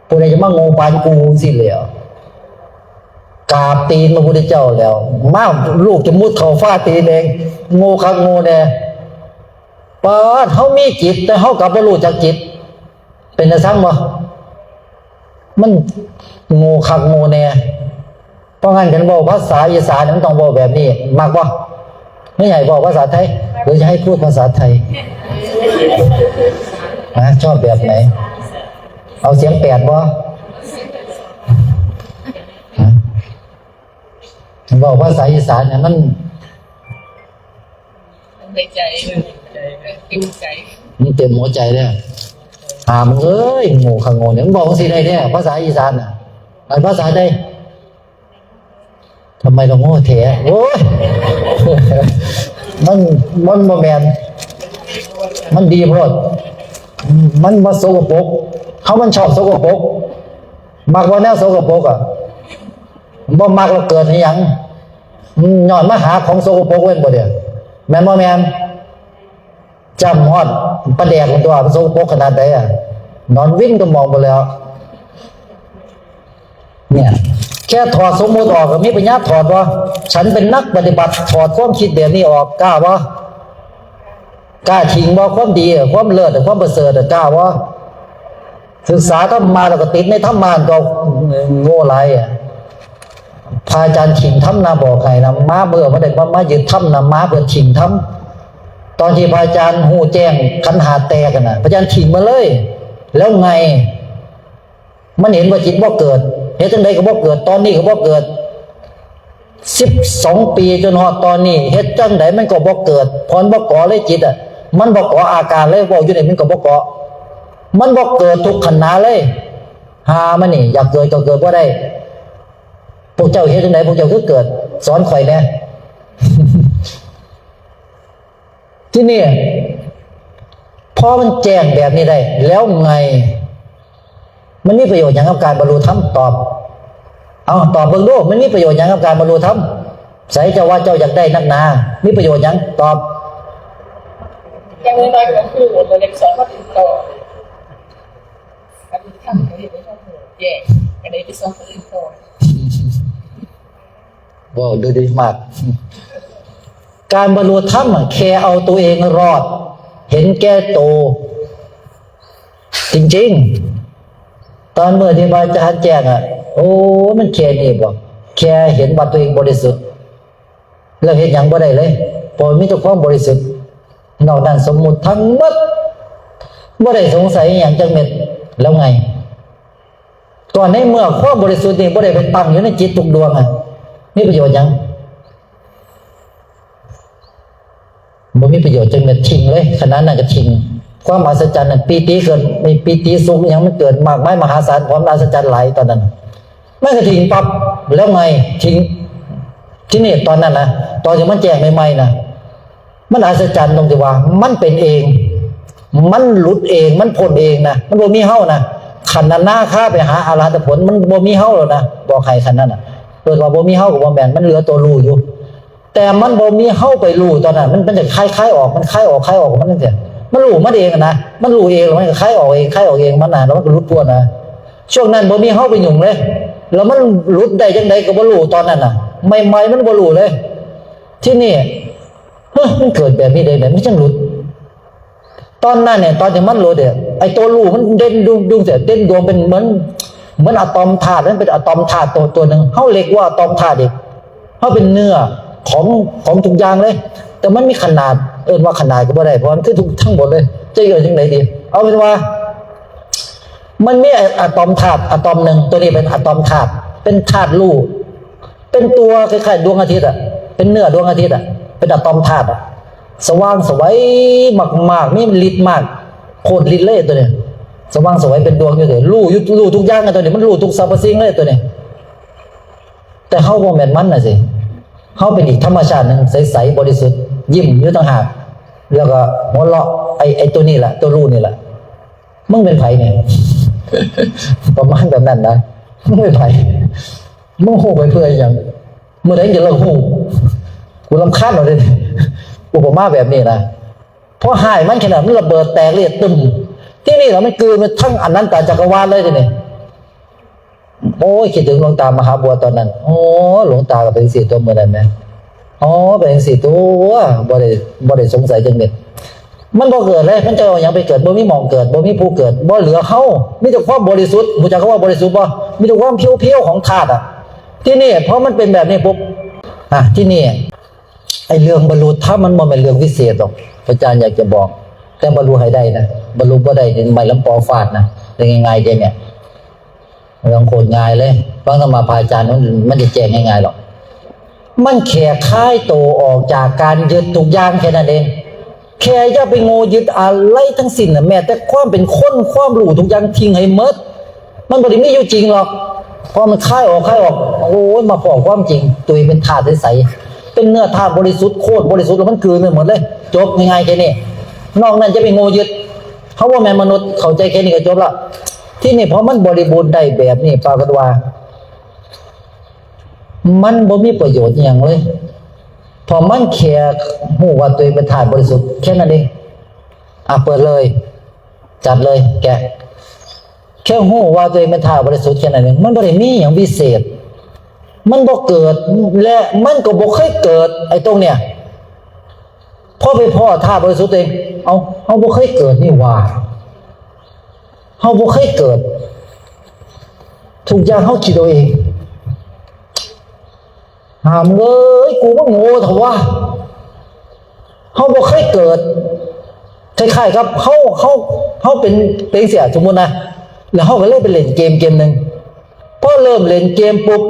ผู้ใดจะมาโง่ปานกูสิเหลียวกราบตีนพระพุทธเจ้าแล้วมาลูกจะมุดเข่าฟาดตีนเองโง่ครับโง่แน่ป้าเขามีจิตแต่เขากลับไม่รู้จักจิตเป็นอะไรทั้งบ่มันโง่คักโง่แน่เพราะงั้นกันบอกภาษาอีสานมันต้องบอกแบบนี้มากบ่ไม่ใหญ่บอกภาษาไทยหรือจะให้พูดภาษาไทยชอบแบบไหนเอาเสียงแปดบ่บอกภาษาอีสานเนี่ยมันใจเต็มใจมันเต็มหัวใจเลยหามเอ้ยโง่ขังโง่เนี่ยมันบอกสิได้เนี่ยภาษาอีสานน่ะภาษาใดทำไมเราโง่แท้โอ้ยมันบ่แม่นมันดีโพดมันบ่สกปรกเขามันชอบสกปรกมักว่าแนวสกปรกอ่ะบ่มักเราเกิดให้หยังย้อนมาหาของสกปรกเว้นบ่เด้อแม่นบ่แม่นจำฮอดประแดกของตัวมันสกปรกขนาดใดอ่ะนอนวิ่งก็มองไปแล้วเนี่ยแค่ถอดสมมุติออกก็มีปัญญาถอดว่าฉันเป็นนักปฏิบัติถอดความคิดแบบนี้ออกกล้าบ่กล้าทิ้งบ่ความดีความเลิศความประเสริฐกล้าบ่ศึกษาธรรมะแล้วก็ติดในธรรมะก็โง่หลายอ่ะพระอาจารย์ทิ้งธรรมนะบอกให้นะมาเบื่อบ่ได้มายึดธรรมนะมาเบื่อทิ้งธรรมตอนที่พระอาจารย์หูแจ้งขันหาแตกกันน่ะพระอาจารย์ทิ้งมาเลยแล้วไงมันเห็นว่าจิตบ่เกิดเฮ็ดจังได๋ก็บ่เกิดตอนนี้ก็บ่เกิด12 ปีจนฮอดตอนนี้เฮ็ดจังได๋มันก็บ่เกิดพรบ่ก่อเลยจิตอ่ะ มันบอกเกาะอาการเลยบอกอยู่ในมันก็บอกเกาะมันบอกเกิดทุกขณะเลยหามันนี่อยากเกิดก็เกิดบ่ได้พวกเจ้าเฮ็ดจังไดพวกเจ้าคือเกิดสอนข่อยแน่ ที่นี่พอมันแจ้งแบบนี้ได้แล้วไงมันมีประโยชน์อย่างกับการบรรลุธรรมตอบเอาตอบเบิ่งดูมันมีประโยชน์อย่างกับการบรรลุธรรมใส่เจ้าว่าเจ้าอยากได้นักหนามีประโยชน์อย่างตอบ ยังไม่น้อยก็คือเราเรียนสอนว่าติดต่อการทำก็เห็นไม่ชอบแย่อะไรที่สอนคนอื่นต่อ ว้าวดูดีมากการบรรลุธรรมแค่เอาตัวเองรอดเห็นแก่ตัวจริงๆตอนเมื่อที่พระอาจารย์แจ้งโอ้มันแค่นี้บ่แค่เห็นว่าตัวเองบริสุทธิ์แล้วเห็นอย่างบ่ได้เลยพอมีแต่ความบริสุทธิ์นอกนั้นสมมุติทั้งหมดบ่ได้สงสัยอย่างจังเม็ดแล้วไงตอนในเมื่อความบริสุทธิ์นี่บ่ได้ไปตั้งอยู่ในจิตทุกดวงมีประโยชน์ยังบ่มีประโยชน์จังเม็ดทิ้งเลยขนาดนั้นก็ทิ้งความอัศจรรย์ปีติเกิดมีปีติสุขอย่างมันเกิดมากมายมหาศาลความอัศจรรย์หลายตอนนั้นไม่ก็ทิ้งปั๊บแล้วไงทิ้งที่นี่ตอนนั้นนะตอนที่มันแจ้งใหม่ๆนะมันอัศจรรย์ตรงที่ว่ามันเป็นเองมันหลุดเองมันพ้นเองนะมันบ่มีเฮานะขันนั้นหน้าข้าไปหาอรหัตผลมันบ่มีเฮาแล้วนะบอกใครขันนั้นเปิดว่าบ่มีเฮากับบ่แม่นมันเหลือตัวรู้อยู่แต่มันบ่มีเฮาไปรู้ตอนนั้นมันจะคล้ายๆออกมันคล้ายออกมันนั่นแหละมันรู้มันเองนะมันรู้เองมันก็คล้ายออกเองมันน่ะแล้วมันก็รู้ตัวนะช่วงนั้นบ่มีเฮาไปยุ่งเลยแล้วมันหลุดได้จังไดก็บ่รู้ตอนนั้นน่ะใหม่ๆมันบ่รู้เลยที่นี่มันเกิดแบบนี้ได้แบบไม่จังหลุดตอนนั้นเนี่ยตอนที่มันหลุดเนี่ยไอ้ตัวรู้มันเด่นดวงเสียเด่นดวงเป็นเหมือนอะตอมธาตุนั้นเป็นอะตอมธาตุตัวหนึ่งเฮาเรียกว่าอะตอมธาตุเด็กเฮาเป็นเนื้อของทุกอย่างเลยแต่มันมีขนาดว่าขนาดก็บ่ได้เพราะมันคือทุกทั้งหมดเลยจะเกิดจังไดดีเอาเป็นว่ามันมีอะตอมธาตุอะตอมหนึ่งตัวนี้เป็นอะตอมธาตุเป็นธาตุรู้เป็นตัวคล้ายๆดวงอาทิตย์เป็นเนื้อดวงอาทิตย์เป็นอะตอมธาตุสว่างสวยมากๆมีฤทธิ์มากโคตรฤทธิ์เลยตัวนี้สว่างสวยเป็นดวงอยู่เลยรู้ทุกอย่างตัวนี้มันรู้ทุกสรรพสิ่งเลยตัวนี้แต่เฮาบ่แม่นมันน่ะสิเฮาเป็นอีกธรรมชาตินึงใสๆบริสุทธิ์ยิ้มอยู่ต่างหากแล้วก็หัวเราะไอ้ตัวนี้แหละตัวรู้นี่แหละมึงเป็นไผเนี่ย ประมาณแบบนั้นนะมึงเป็นไผมึงโหไปเพื่ออย่างเมื่อไหร่จะเลิกโหกูรำคาญเอาเลยอุปมาแบบนี้นะเพราะหายมันขนาดมันระเบิดแตกเลียดตึมที่นี่เราไม่กลืนมันทั้งอันนั้นแต่จักรวาลเลยทีนี่โอ้ยคิดถึงหลวงตามหาบัวตอนนั้นโอ้หลวงตาก็เป็นสี่ตัวเมื่อนั้นนะอ๋อเป็นสี่ตัวบ่ได้สงสัยจังเด็ดมันบ่เกิดเลยมันจะเอาอย่างไปเกิดบ่มีหมองเกิดบ่มีผู้เกิดบ่เหลือเฮามีแต่ความบริสุทธิ์รู้จักคำว่าบริสุทธิ์บ่มีแต่ความเพียวๆของธาตุที่นี่เพราะมันเป็นแบบนี้ปุ๊บที่นี่ไอ้เรื่องบรรลุธรรมมันบ่เป็นเรื่องวิเศษหรอกอาจารย์อยากจะบอกแต่บรรลุให้ได้นะบรรลุบ่ได้ไม่ลำปอฟาดนะเป็นง่ายๆเด้เนี่ยเรื่องโคตรง่ายเลยฟังธรรมะพระอาจารย์มันจะแจ้งง่ายๆหรอกมันแค่คลายตัวออกจากการยึดทุกอย่างแค่นั้นเองแค่อย่าไปโง่ยึดอะไรทั้งสิ้นแม้แต่ความเป็นคนความรู้ทุกอย่างทิ้งให้หมดมันบ่ได้มีอยู่จริงหรอกพอมันคลายออกโอ้ยมาพอความจริงตัวเองเป็นธาตุใสๆเป็นเนื้อธาตุบริสุทธิ์โคตรบริสุทธิ์แล้วมันคืนไปหมดเลยจบง่ายๆแค่นี้นอกนั้นจะไปโง่ยึดเขาว่าแม่มนุษย์เข้าใจแค่นี้ก็จบละที่นี่เพราะมันบริบูรณ์ได้แบบนี้ปรากฏว่ามันบ่มีประโยชน์อย่างเลยพอมันแค่หูว่าตัวเองเป็นธาตุบริสุทธิ์แค่นั้นเองเปิดเลยจัดเลยแกแค่หูว่าตัวเองเป็นธาตุบริสุทธิ์แค่นั้นเองมันบ่ได้มีอย่างพิเศษมันบ่เกิดและมันก็บ่เคยเกิดไอ้ตรงเนี้ยพอไปพ่อธาตุบริสุทธิ์เองเอาบ่เคยเกิดนี่ว่าเฮาบ่เคยเกิดทุกอย่างเฮาคิดเอาเองหามเลยกูว่าโง่เถอะวะเฮาบ่เคยเกิดคล้ายๆครับเฮาเป็นเสียสมมุตินะแล้วเฮาก็เล่นไปเล่นเกมนึงพอเริ่มเล่นเกมปุ๊บ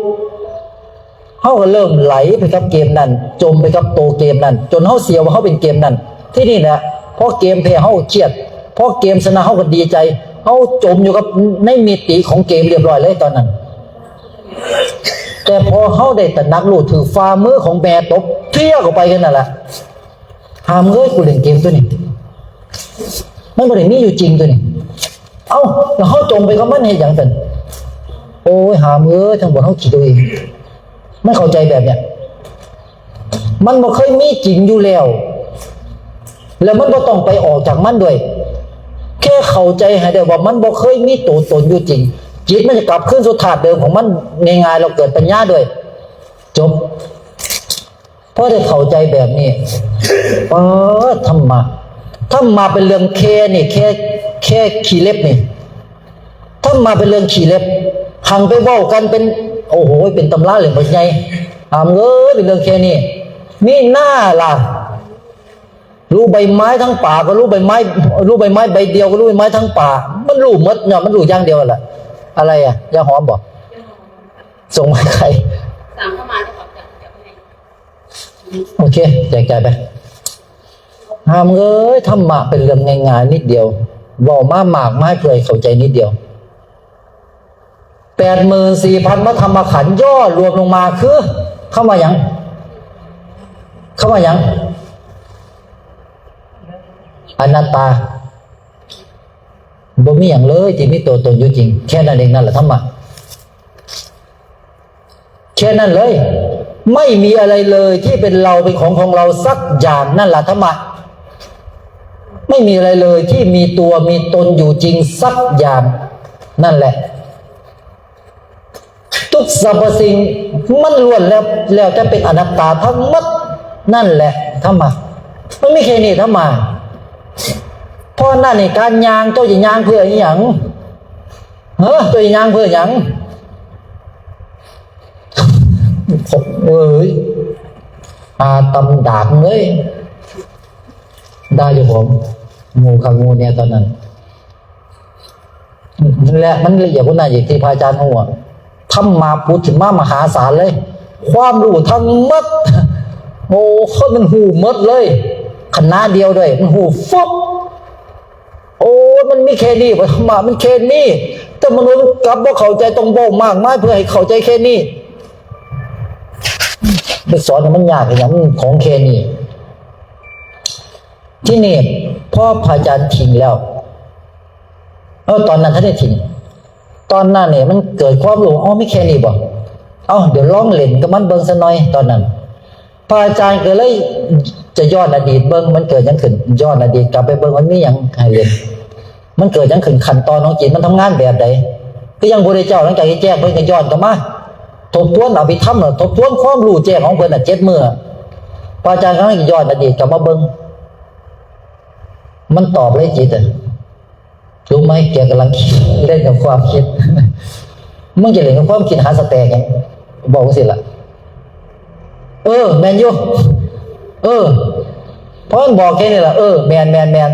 เฮาก็เริ่มไหลไปกับเกมนั้นจมไปกับตัวเกมนั้นจนเฮาเสียว่าเฮาเป็นเกมนั้นที่นี่นะ พอเกมแพ้เฮาเครียดพอเกมชนะเฮาก็ดีใจเฮาจมอยู่กับในมิติของเกมเรียบร้อยเลยตอนนั้นแต่พอเฮาได้ตระหนักรู้ถือฝ่ามือของแม่ตบเที่ยวเข้าไปกันนั่นแหละหามเอ้ยกูเล่นเกมตัวนี้มันบ่ได้มีอยู่จริงตัวนี้เอ้าแล้วเฮาจมไปกับมันเฮ็ดหยังซั่นโอ้ยหามเอ้ยทั้งหมดเฮาคิดตัวเองไม่เข้าใจแบบเนี้ยมันบ่เคยมีจริงอยู่แล้วแล้วมันบ่ต้องไปออกจากมันด้วยแค่เข้าใจให้ได้ว่ามันบ่เคยมีตัวตนอยู่จริงจิตมันจะกลับคืนสู่ธาตุเดิมของมันง่ายๆเราเกิดปัญญาด้วยจบพอได้เข้าใจแบบนี้ธรรมะเป็นเรื่องแค่นี่แค่ขี้เล็บนี่ธรรมะเป็นเรื่องขี้เล็บหังไปเว้ากันเป็นโอ้โหเป็นตำราเล่มบักใหญ่เป็นเรื่องแค่นี้มีหน้าล่ะรู้ใบไม้ทั้งป่าก็รู้ใบไม้ใบเดียวก็รู้ใบไม้ทั้งป่ามันรู้หมดเนี่ยมันรู้อย่างเดียวแหละอะไรอ่ะยาหอมบอกส่งมาใครสั่งเข้ามาจะขอจับให้โอเคแจกจ่ายไปธรรมะเป็นเรื่องง่ายๆนิดเดียวบอกมากไม่เพื่อเข้าใจนิดเดียว 84,000 พระธรรมขันธ์ย่อรวมลงมาคือเข้ามาอย่างอนัตตาบ่มีอย่างเลยที่มีตัวตนอยู่จริงแค่นั้นเองนั่นแหละธรรมะแค่นั้นเลยไม่มีอะไรเลยที่เป็นเราเป็นของเราสักอย่างนั่นแหละธรรมะไม่มีอะไรเลยที่มีตัวมีตนอยู่จริงสักอย่างนั่นแหละทุกสรรพสิ่งมันล้วนแล้วจะเป็นอนัตตาทั้งหมดนั่นแหละธรรมะมันไม่แค่นี้ธรรมะเพราะนั่นในการยางเจ้าจะยางเพื่อหยังเจ้าจะยางเพื่อหยังตำดาบเลยได้อยู่ผมงูกับงูเนี่ยตอนนั้นและมันละเอียดกว่านั้นอย่างที่พระอาจารย์หัวทำมาพูดถึงมหาศาลเลยความรู้ทั้งหมดโอ้เขามันหูหมดเลยคณะเดียวด้วยมันหูฟุบโอ้มันไม่แค่นี้ธรรมะมันแค่นี้แต่มนุษย์กลับว่าเข้าใจตรงโบมากมายเพื่อให้เข้าใจแค่นี้ไปสอนมันยากอย่างของแค่นี้ที่นี่พ่อพระอาจารย์ทิ้งแล้วตอนนั้นท่านได้ทิ้งตอนนั้นเนี่ยมันเกิดความรู้ไม่แค่นี้บ่เดี๋ยวลองเล่นกับมันเบิ่งซะหน่อยตอนนั้นพระอาจารย์ก็เลยจะย้อนอดีตเบิ่งมันเกิดยังขึ้นย้อนอดีตกลับไปเบิ่งมันมีหยังให้เล่นมันเกิดยังขึ้นขั้นตอนของจิตมันทำงานแบบใดก็ยังพระพุทธเจ้าหลังจากที่แจ้งเพิ่นก็ย้อนกลับมาทบทวนอภิธรรมทบทวนความรู้แจ้งของเพิ่น7 มื้อพระอาจารย์ก็เลยย้อนอดีตกลับมาเบิ่งมันตอบเลยจิตรู้ไหมแกกำลังเล่นกับความคิดมึงจะเล่นกับความคิดหาสแต็กไงบอกสิล่ะแมนยูเพราะมันบอกแค่นี้แหละแมน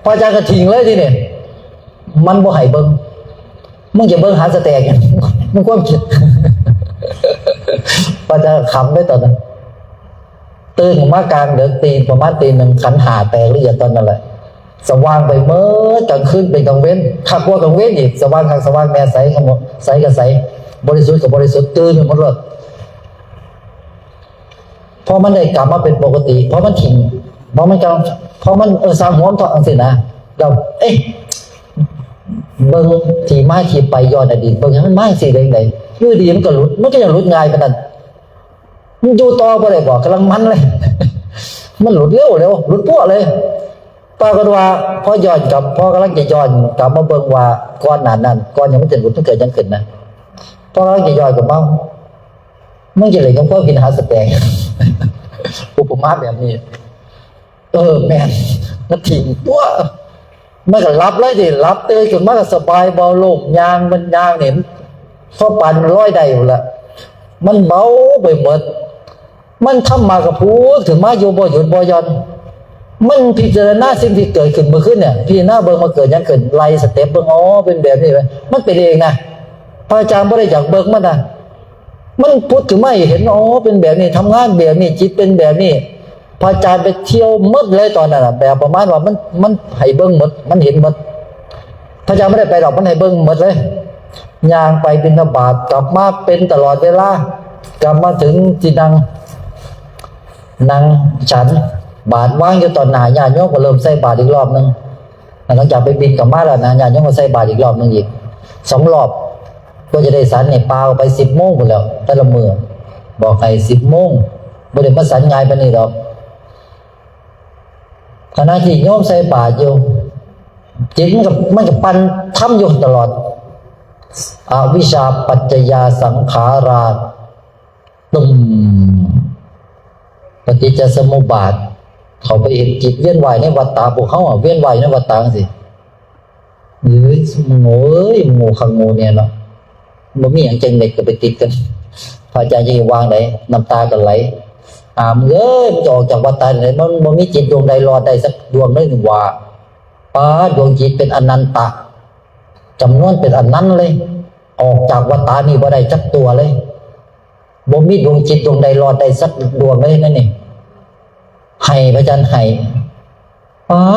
พออาจารย์ก็ทิ้งเลยทีนี่มันบ่ให้เบิ่งมึงจะเบิ่งหาสแต็กมึงความคิดพออาจารย์ขำได้ตอนนั้นตื่นมากลางเดือกตีประมาณตี 1ขันหาแตกละเอียดตอนนั้นแหละสว่างไปเมื่อกลางคืนเป็นกลางเว้นขับว่ากลางเว้นอีกสว่างข้างสว่างแม่ใสขโมใสกับใสบริสุทธิ์กับบริสุทธิ์ตื่นหมดเลยพอมันได้กลับมาเป็นปกติเพราะมันทิ้งเพราะมันสร้างหัวมันถอดอังสินะเราเบิ่งที่ไม้ที่ไปย้อนอดีตเบิ่งให้มันไม้สิได้ไงอยู่ดีมันก็หลุดมันก็ยังหลุดง่ายขนาดนั้นมันอยู่ต่อบ่ได้บอกกำลังมันเลยมันหลุดเร็วหลุดพวกเลยปรากฏว่าพอย้อนกลับพอกำลังจะย้อนกลับมาเบิ่งว่าก่อนหน้านั้นก่อนยังไม่ถึงหลุดมันเกิดยังขึ้นนะพอกำลังจะย้อนกลับมามึงจะเลยกับพวกกินหาสแต็กอุปมาแบบนี้แม่มันทิ้งตัวมันก็รับเลยดิรับเตยจนมากก็สบายเบาโล่งยางมันยางเนี่ยพอปั่นร้อยได้อยู่ละมันเบาไปหมดมันทำมากับพูดถึงมาโยบ่หยุดบ่ย่อนมันพิจารณาสิ่งที่เกิดขึ้นเมื่อขึ้นเนี่ยพิจารณาเบิ่งมาเกิดยังเกิดไล่สเต็ปเบิ่งเป็นแบบนี้ไหมมันเป็นเองนะพระอาจารย์บ่ได้อยากเบิ่งมันนะมันพูดถึงไม่เห็นเป็นแบบนี้ทำงานแบบนี้จิตเป็นแบบนี้ พระอาจารย์ไปเที่ยวหมดเลยตอนนั้นแบบประมาณว่ามันให้เบิ่งหมดมันเห็นหมดพระอาจารย์ไม่ได้ไปหรอกมันให้เบิ่งหมดเลยย่างไปบิณฑบาตกลับมาเป็นตลอดเวลากลับมาถึงที่นั่งฉันบาตรวางอยู่ตอนหน้าญาติโยมก็เริ่มใส่บาตรอีกรอบนึงหลังจากไปบินกลับมาแล้วนะญาติโยมก็ใส่บาตรอีกรอบนึงอีก2 รอบก็จะได้สันเนี่ยปาไป10 โมงหมดแล้วแต่ละมื้อบอกให้10 โมงบ่ได้มาสันง่ายปานนี้ดอกขณะที่โยมใส่บาตรอยู่จิตมันก็ปั่นทำอยู่ตลอดอวิชชาปัจจยาสังขาราตุมปฏิจจสมุปบาทเขาไปเห็นจิตเวียนว่ายในวัฏฏะพวกเขาเวียนว่ายในวัฏฏะสิโง่โง่ขังโง่เนี่ยเนาะบ่มีอย่างจังเด็กก็ไปติดกันพระอาจารย์จะวางไหนน้ำตาก็ไหลมันจะออกจากวัฏฏะไหนมันบ่มีจิตดวงใดรอดได้สักดวงได้หนึ่งว่าดวงจิตเป็นอนันตะจำนวนเป็นอนันต์เลยออกจากวัฏฏะนี้บ่ได้จักตัวเลยบ่มีดวงจิตดวงใดรอดได้สักดวงเลยนั่นนี่ให้พระอาจารย์ให้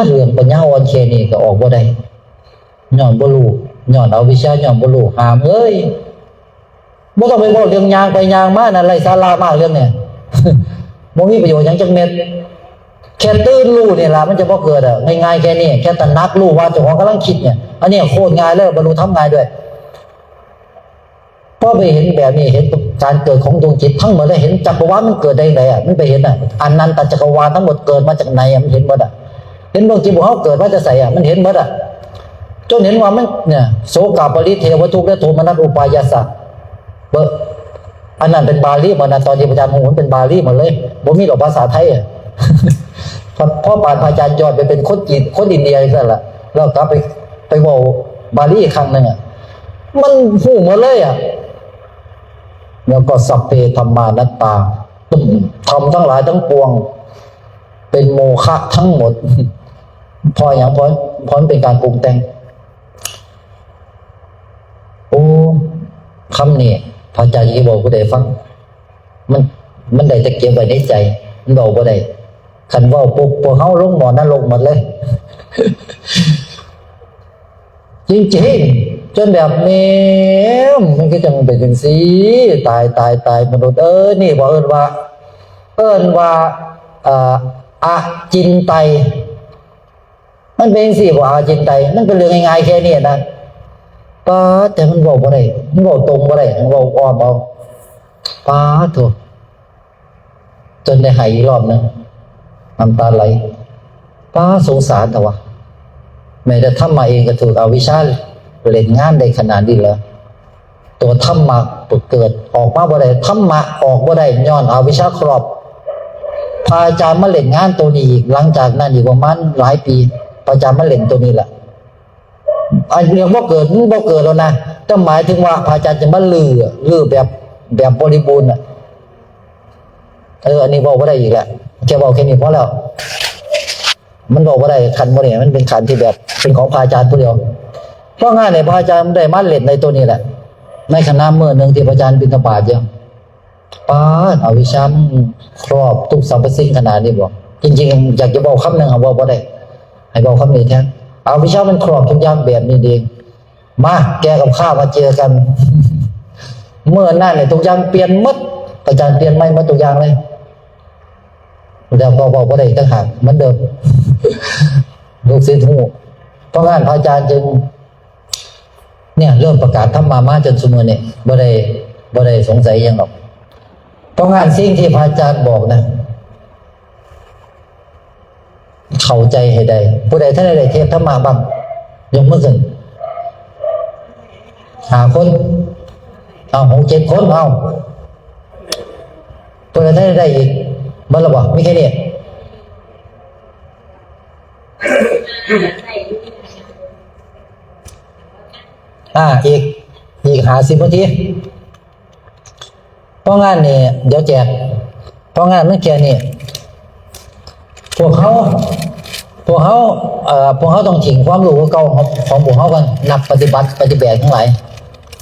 เรื่องปัญญาอ่อนแค่นี้ก็ออกบ่ได้ย้อนบ่รู้ย้อนเอาวิชาย้อนบ่รู้หามบ่ต้องไปบอกเรื่องยางไปยางมานั่นไร้สาระมากเรื่องเนี่ย บ่มีประโยชน์หยังจักเม็ดแค่ตื่นรู้นี่ล่ะมันจะบ่เกิดง่ายๆแค่นี้แค่ตระหนักรู้ว่าเจ้าของกำลังคิดเนี่ยอันนี้โคตรง่ายเลยบรรลุธรรมง่ายด้วยพอไปเห็นแบบนี้เห็นการเกิดของดวงจิตทั้งหมดได้เห็นจักรวาลมันเกิดได้ไงมันไปเห็นอนันตจักรวาลทั้งหมดเกิดมาจากไหนมันเห็นหมดเห็นดวงจิตของเขาเกิดมาจะใส่มันเห็นหมดจนเห็นว่ามันเนี่ยโสกาปริเทวทุกข์และโทมนัสอุปายาสะอันนั้นเป็นบาลีหมดนะตอนที่พระอาจารย์โหนเป็นบาลีหมดเลยบ่มีหรอกภาษาไทยพ่อปานพระอาจารย์ยอดไปเป็นคนจีนคนอินเดียนั่นแหละแล้วกลับไปบอกบาลีอีกครั้งนึงมันหูหมดเลยแล้วก็สัพเพธัมมานัตตาทำทั้งหลายทั้งปวงเป็นโมฆะทั้งหมดพออย่างพอเป็นการปรุงแต่งคำนี้พระอาจารย์ที่บอกผู้ใดฟังมันได้แต่เก็บไว้ในใจมันบอกผู้ใดขันว่าปุ๊บพวกเขาลงหมอนรกหมดเลย จริงๆจนแบบนี้มันก็จังเป็นจังสีตายมนุษย์นี่บอกเอิ้นว่าอาจินไตมันเป็นสิว่าอาจินไตมันเป็นเรื่องง่ายๆแค่นี้นะแต่มันบอกบ่ได้มันบอกตรงบ่ได้มันบอกอ้อมเอาโถจนได้หายอีกรอบนึงน้ำตาไหลสงสารแต่ว่าแม้แต่ทำมาเองก็ถูกอวิชชาเล่นงานได้ขนาดนี้แล้วตัวธรรมะเกิดออกมาบ่ได้ธรรมะออกบ่ได้ย้อนอวิชชาครอบพระอาจารย์มาเล่นงานตัวนี้อีกหลังจากนั้นอีกประมาณหลายปีพระอาจารย์มาเล่นตัวนี้แหละเรื่องบ่เกิดแล้วนะก็หมายถึงว่าพระอาจารย์จะมาลือแบบบริบูรณ์อันนี้บอกบ่ได้อีกแหละแค่บอกแค่นี้พอแล้วมันบอกว่าได้ขันโมเนี่ยมันเป็นขันที่แบบเป็นของพระอาจารย์ผู้เดียวเพราะงั้นเนี่ยพระอาจารย์ได้มาเล่นในตัวนี้แหละในคณะเมื่อหนึ่งที่พระอาจารย์บิณฑบาตเยอะเอาวิชาครอบทุกสรรพสิ่งขนาดนี้บอกจริงๆอยากจะบอกคำหนึ่งบอกว่าได้ให้บอกคำนี้แทนเอาวิชามันครอบทุกอย่างแบบนี้เองมาแกกับข้ามาเจอกัน เมื่อนั่นเนี่ยทุกอย่างเปลี่ยนหมดอาจารย์เปลี่ยนไม่หมดทุกอย่างเลยแล้วก็บอกว่าได้ต่างหากเหมือนเดิมลูกศิษย์หูเพราะงั้นพระอาจารย์จึงเนี่ยเริ่มประกาศธรรมมาจนสมัยเนี่ยบ่ได้สงสัยยังหรอกเพราะงั้นสิ่งที่พระอาจารย์บอกนะเข้าใจให้ได้ผู้ใดท่านใดเทศธรรมะบ้างยกมือขึ้น5 คน6 7 คนผู้ใดท่านใดอีกมันระบอกไม่แค่นี้อีก50 นาทีเพราะงานนี่เดี๋ยวแจกเพราะงานมันแค่นี้พวกเขาต้องทิ้งความรู้เก่าของพวกเขากันนักปฏิบัติทั้งหลาย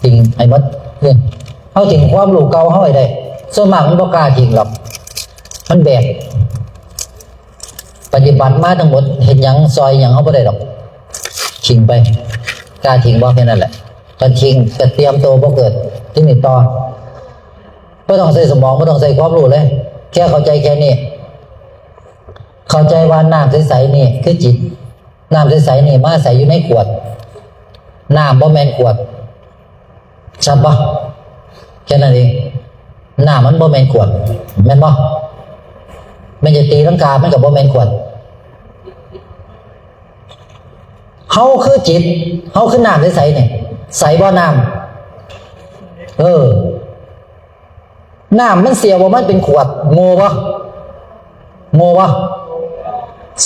ทิ้งให้หมดเนี่ยเขาทิ้งความรู้เก่าเขาให้ได้ส่วนมากมันบ่กล้าทิ้งหรอกมันแบก ปฏิบัติมาทั้งหมดเห็นหยังซอยหยังเขาบ่ได้ดอกทิ้งไปกล้าทิ้งบ่แค่นั้นแหละก็ทิ้งก็เตรียมตัวบ่เกิดที่นี่ต่อบ่ต้องใส่สมองบ่ต้องใส่ความรู้เลยแค่เข้าใจแค่นี้เข้าใจว่าน้ำใสๆนี่คือจิตน้ำใสๆนี่มาใส่อยู่ในขวดน้ำบ่แม่นขวดชัดบ่แค่นั้นเองน้ำมันบ่แม่นขวดแม่นบ่มันจะตีลังกามันก็บ่แม่นขวดเฮาคือจิตเฮาคือน้ำใสๆนี่ใสบ่น้ำน้ำมันเสียว่ามันเป็นขวดโง่บ่โง่บ่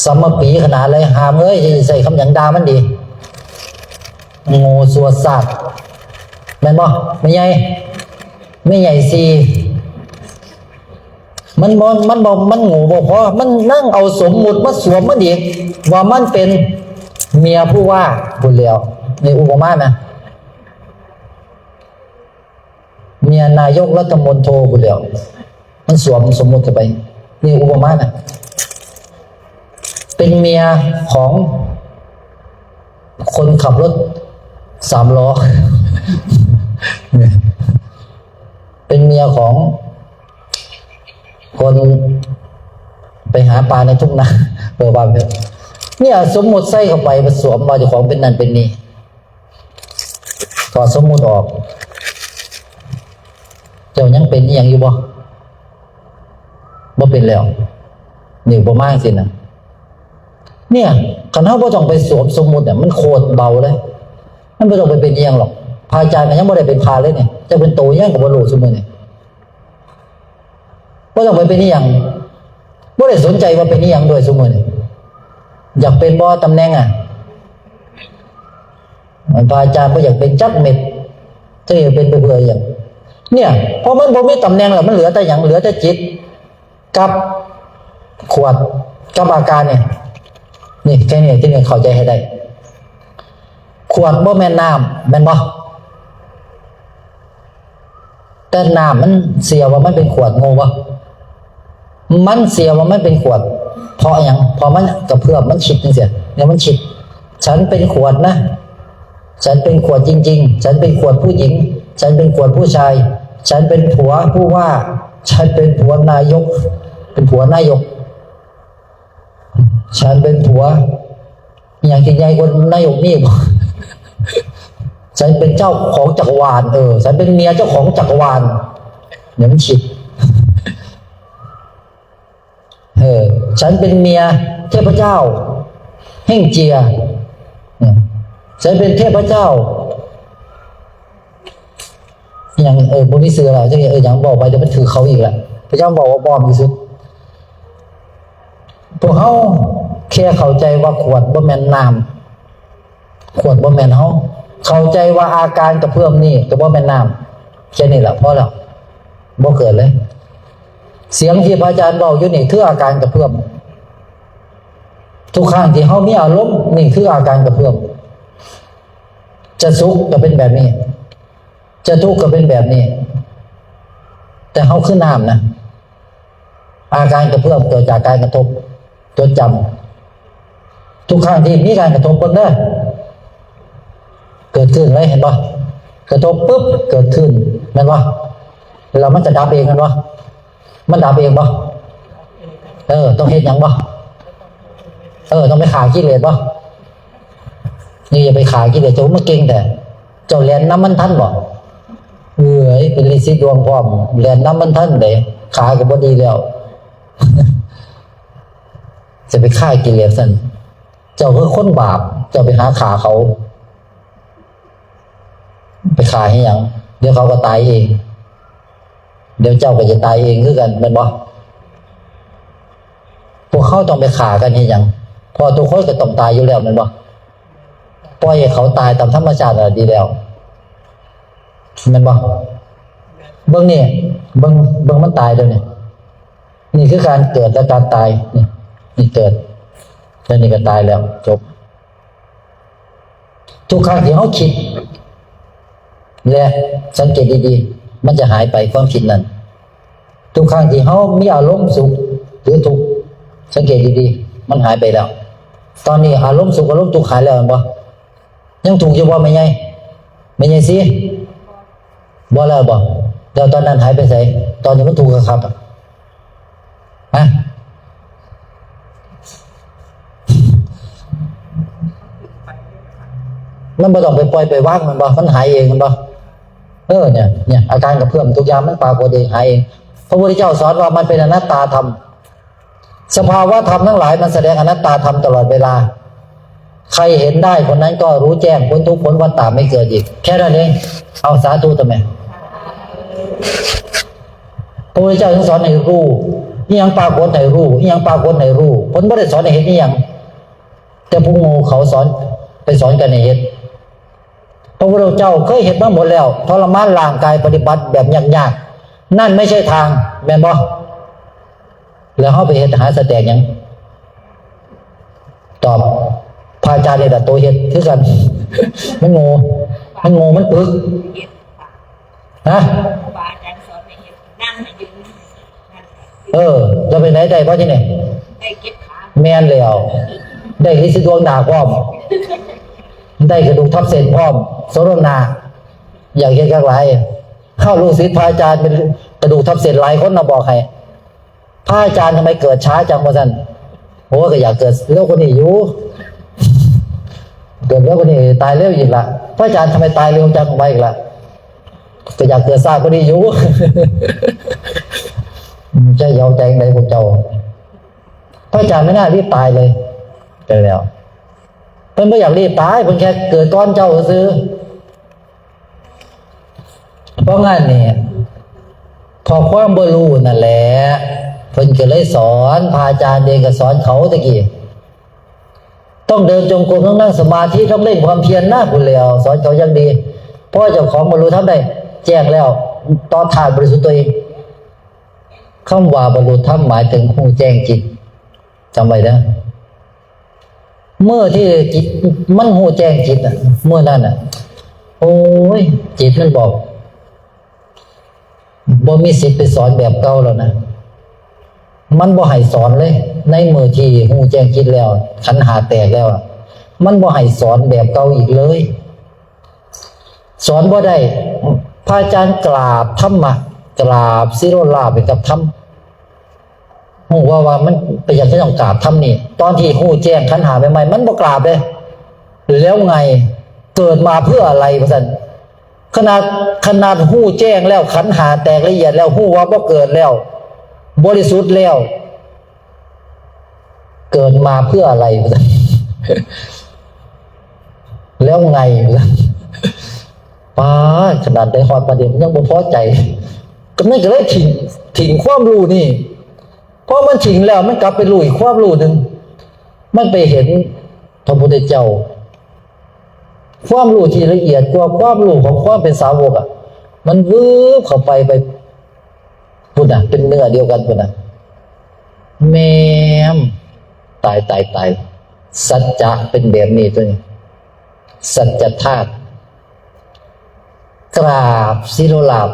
สมปีขนาดเลยหามเอ้ยใส่คำหยังดามันดีโง่สัวซาดแม่นบ่ไม่ใหญ่ไม่ใหญ่สิมันโง่บ่พอมันนั่งเอาสมมุติมาสวมมันอีกว่ามันเป็นเมียผู้ว่าพูดแล้วในอุปมานะเมียนายกรัฐมนตรีพูดแล้วมันสวมสมมุติเข้าไปนี่อุปมานะเป็นเมียของคนขับรถ3 ล้อ เป็นเมียของคนไปหาปลาในทุ่งนาบ้างเนี่ยสมมุติใส่เข้าไปผสมมาเจ้าของเป็นนั่นเป็นนี่ก็สมมุติออกเจ้ายังเป็นอย่างอยู่บ่เป็นแล้วนี่บ่มากสินะเนี่ยคันเฮาบ่ต้องไปสวมสมมุติเนี่ยมันโคตรเบาเลยมันบ่ต้องไปเป็นอีหยังหรอกพระอาจารย์ก็ยังบ่ได้เป็นพระเลยเนี่ยจะเป็นโตยังก็บ่รู้ซุมื้อนี่บ่ต้องไปเป็นอีหยังบ่ได้สนใจว่าเป็นอีหยังด้วยซุมื้อนี่อยากเป็นบ่ตำแหน่งพระอาจารย์บ่อยากเป็นจักเม็ดจะอยากเป็นไปเพื่ออีหยังเนี่ยพอมันบ่มีตำแหน่งแล้วมันเหลือแต่หยังเหลือแต่จิตกับขวดกับอาการเนี่ยนี่แค่นี้ที่นี่เข้าใจให้ได้ขวดบ่แม่นน้ำแม่นบ่แต่น้ำมันเสียว่ามันเป็นขวดโง่บ่มันเสียว่ามันเป็นขวดเพราะหยังเพราะมันกระเพื่อมมันฉิดจังซี่เนี่ยมันฉิดฉันเป็นขวดนะฉันเป็นขวดจริงๆฉันเป็นขวดผู้หญิงฉันเป็นขวดผู้ชายฉันเป็นผัวผู้ว่าฉันเป็นผัวนายกเป็นผัวนายกฉันเป็นผัวอย่างที่ใหญ่กว่านายกนี่บ่ฉันเป็นเจ้าของจักรวาลฉันเป็นเมียเจ้าของจักรวาลเนี่ยมันฉิดฉันเป็นเมียเทพเจ้าเฮ่งเจียฉันเป็นเทพเจ้าอย่างพวกนี้ซื้ออะไรจะอย่างบอกไปเดี๋ยวมันถือเขาอีกแหละพระเจ้าบอกว่าบอมที่สุดพวกเขาแค่เข้าใจว่าขวดบ่แม่นน้ำขวดบ่แม่นเขาเข้าใจว่าอาการกระเพื่อมนี่ก็บ่แม่นน้ำแค่นี้แหละพอแล้วบ่เกิดเลยเสียงที่พระอาจารย์บอกอยู่นี่คืออาการกระเพื่อมทุกครั้งที่เขามีอารมณ์นี่คืออาการกระเพื่อมจะสุขก็เป็นแบบนี้จะทุกข์ก็เป็นแบบนี้แต่เขาคือน้ำนะอาการกระเพื่อมเกิดจากการกระทบจดจำทุกครั้งที่มีการกระทบคนได้เกิดขึ้นเลยเห็นปะกระทบปุ๊บเกิดขึ้นแม่นปะแล้วมันจะดับเองกันปะมันดับเองปะต้องเห็นอย่างปะต้องไปขากิเลสปะนี่อย่าไปขากิเลสเจ้ามาเก่งแต่เจ้าเรียนน้ำมันทันบ่เป็นฤทธิ์ดวงพร้อมเรียนน้ำมันทันเลยขาก็บ่ดีแล้ว จะไปฆ่ากิเลสสั่นเจ้าคือคนบาปเจ้าไปหาขาเขาไปฆ่าให้หยังเดี๋ยวเขาก็ตายเองเดี๋ยวเจ้าก็จะตายเองคือกันแม่นบ่พวกเขาต้องไปฆ่ากันให้หยังพอตัวคนก็ต้องตายอยู่แล้วแม่นบ่ปล่อยให้เขาตายตามธรรมชาติดีแล้วแม่นบ่เบิ่งนี่เบิ่งมันตายแล้วนี่คือการเกิดและการตายนี่เกิดแล้วนี่ก็ตายแล้วจบทุกครั้งที่เขาคิดและสังเกตดีๆมันจะหายไปความคิดนั้นทุกครั้งที่เขามีอารมณ์สุขหรือทุกข์สังเกตดี มันหายไปแล้ว ตอนนี้อารมณ์สุขอารมณ์ทุกข์หายแล้วเห็นบ่ยังถูกอยู่บ่ไม่ไงไม่ไงสิบ่แล้วบ่แล้วตอนนั้นหายไปไสตอนนี้มันถูกครับฮะมันบ่ต้องไปปล่อยไปวางมันบ่มันหายเองมันบ่เนี่ยอาการกระเพื่อมทุกอย่างมันปรากฏเองหายเองพระพุทธเจ้าสอนว่ามันเป็นอนัตตาธรรมสภาวะธรรมทั้งหลายมันแสดงอนัตตาธรรมตลอดเวลาใครเห็นได้คนนั้นก็รู้แจ้งพ้นทุกข์พ้นวัฏฏะไม่เกิดอีกแค่นั้นเองเอาสาธุทำไมพระพุทธเจ้าสอนให้รู้นี่ยังปรากฏให้รู้นี่ยังปรากฏให้รู้ผลไม่ได้สอนให้เห็นนี่ยังแต่ผู้โง่เขาสอนไปสอนกันให้เห็นพระพุทธเจ้าเคยเห็นมาหมดแล้วทรมานร่างกายปฏิบัติแบบยากๆนั่นไม่ใช่ทางแม่นบ่แล้วเขาไปเห็นหาสแตกยังตอบพระอาจารย์เลยแต่ตัวเห็ดคือกันมันโง่มันปึกฮะจะไปไหนได้เพราะที่ไหนแม่นแล้วได้ลิสิดวงดาพร้อมได้กระดูกทับเส้นพร้อมโซโรนาอย่างเห็นกันหลายเข้าลูกศิษย์พระอาจารย์เป็นกระดูกทับเส้นหลายคนมาบอกให้พระอาจารย์ทำไมเกิดช้าจังวะท่านโอ้ก็อยากเกิดเร็วกว่านี้อยู่เกิดเร็วกว่านี้ตายเร็วอีกละพระอาจารย์ทำไมตายเร็วจังไปอีกละก็อยากเกิดซากกว่านี้อยู่ใจเยาใจไหนพวกเจ้าพระอาจารย์ไม่น่ารีบตายเลยเจอแล้วเพิ่นไม่อยากรีบตายเพิ่นแค่เกิดก้อนเจ้าซื้อเพราะงั้นเนี่ยพอความบ่รู้นั่นแหละเพิ่นก็เลยสอนพระอาจารย์เองก็สอนเขาตะกี้ต้องเดินจงกรมต้องนั่งสมาธิต้องเล่นความเพียรนะคุณแล้วสอนเขาอย่างดีเพราะเจ้าของบรรลุธรรมได้แจ้งแล้วตอนถ่ายบริสุทธิ์ตัวเองคำว่าบรรลุธรรมหมายถึงผู้แจ้งจิตจำไว้นะเมื่อที่จิตมันหูแจ้งจิตเมื่อนั้นโอ้ยจิตมันบอกบ่มีสิทธิ์ไปสอนแบบเก่าแล้วนะมันบ่ให้สอนเลยในมือที่หูแจ้งจิตแล้วขันหาแตกแล้วมันบ่ให้สอนแบบเก่าอีกเลยสอนบ่ได้พระอาจารย์กราบธรรมะกราบสิโรลาไปกับธรรมหูว่ามันไปอยากจะต้องกราบธรรมนี่ตอนที่หูแจ้งขันหาใหม่ๆมันบ่กราบเลยแล้วไงเกิดมาเพื่ออะไรพระสันขนาดหูแจ้งแล้วขันหาแตกละเอียดแล้วหูว่าบ่เกิดแล้วบริสุทธิ์แล้วเกิดมาเพื่ออะไรพระสันแล้วไงพระสันป้าขนาดได้ฮอดประเด็นยังบ่พอใจก็ไม่ก็เลยทิ้งความรู้นี่เพราะมันทิ้งแล้วมันกลับไปรู้อีกความรู้หนึ่งมันไปเห็นพระพุทธเจ้าความรู้ที่ละเอียดกว่าความรู้ของความเป็นสาวกมันวืบเข้าไปพุ่นเป็นเนื้อเดียวกันพุ่นแม่มตายสัจจะเป็นแบบนี้ตัวนี้สัจธาตุกราบศิโรลาภ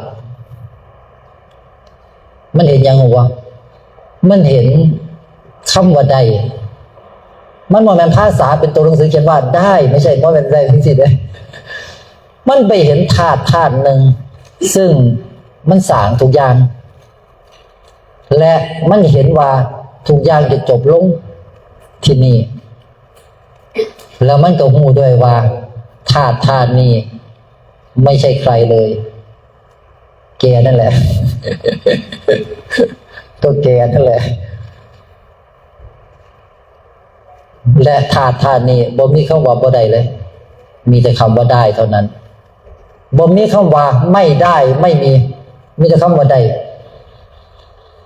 มันเห็นยังวะมันเห็นคำว่าใดมันบ่แม่นภาษาเป็นตัวหนังสือเขียนว่าได้ไม่ใช่บ่แม่นได้จริงๆเลยมันไปเห็นธาตุหนึ่งซึ่งมันสร้างทุกอย่างและมันเห็นว่าทุกอย่างจะจบลงที่นี่แล้วมันก็รู้ด้วยว่าธาตุนี้ไม่ใช่ใครเลยแกนั่นแหละตัวแกนั่นแหละและธาตุนี้บ่มีคำว่าบ่ได้เลยมีแต่คำว่าได้เท่านั้นบ่มีคำว่าไม่ได้ไม่มีแต่คำว่าได้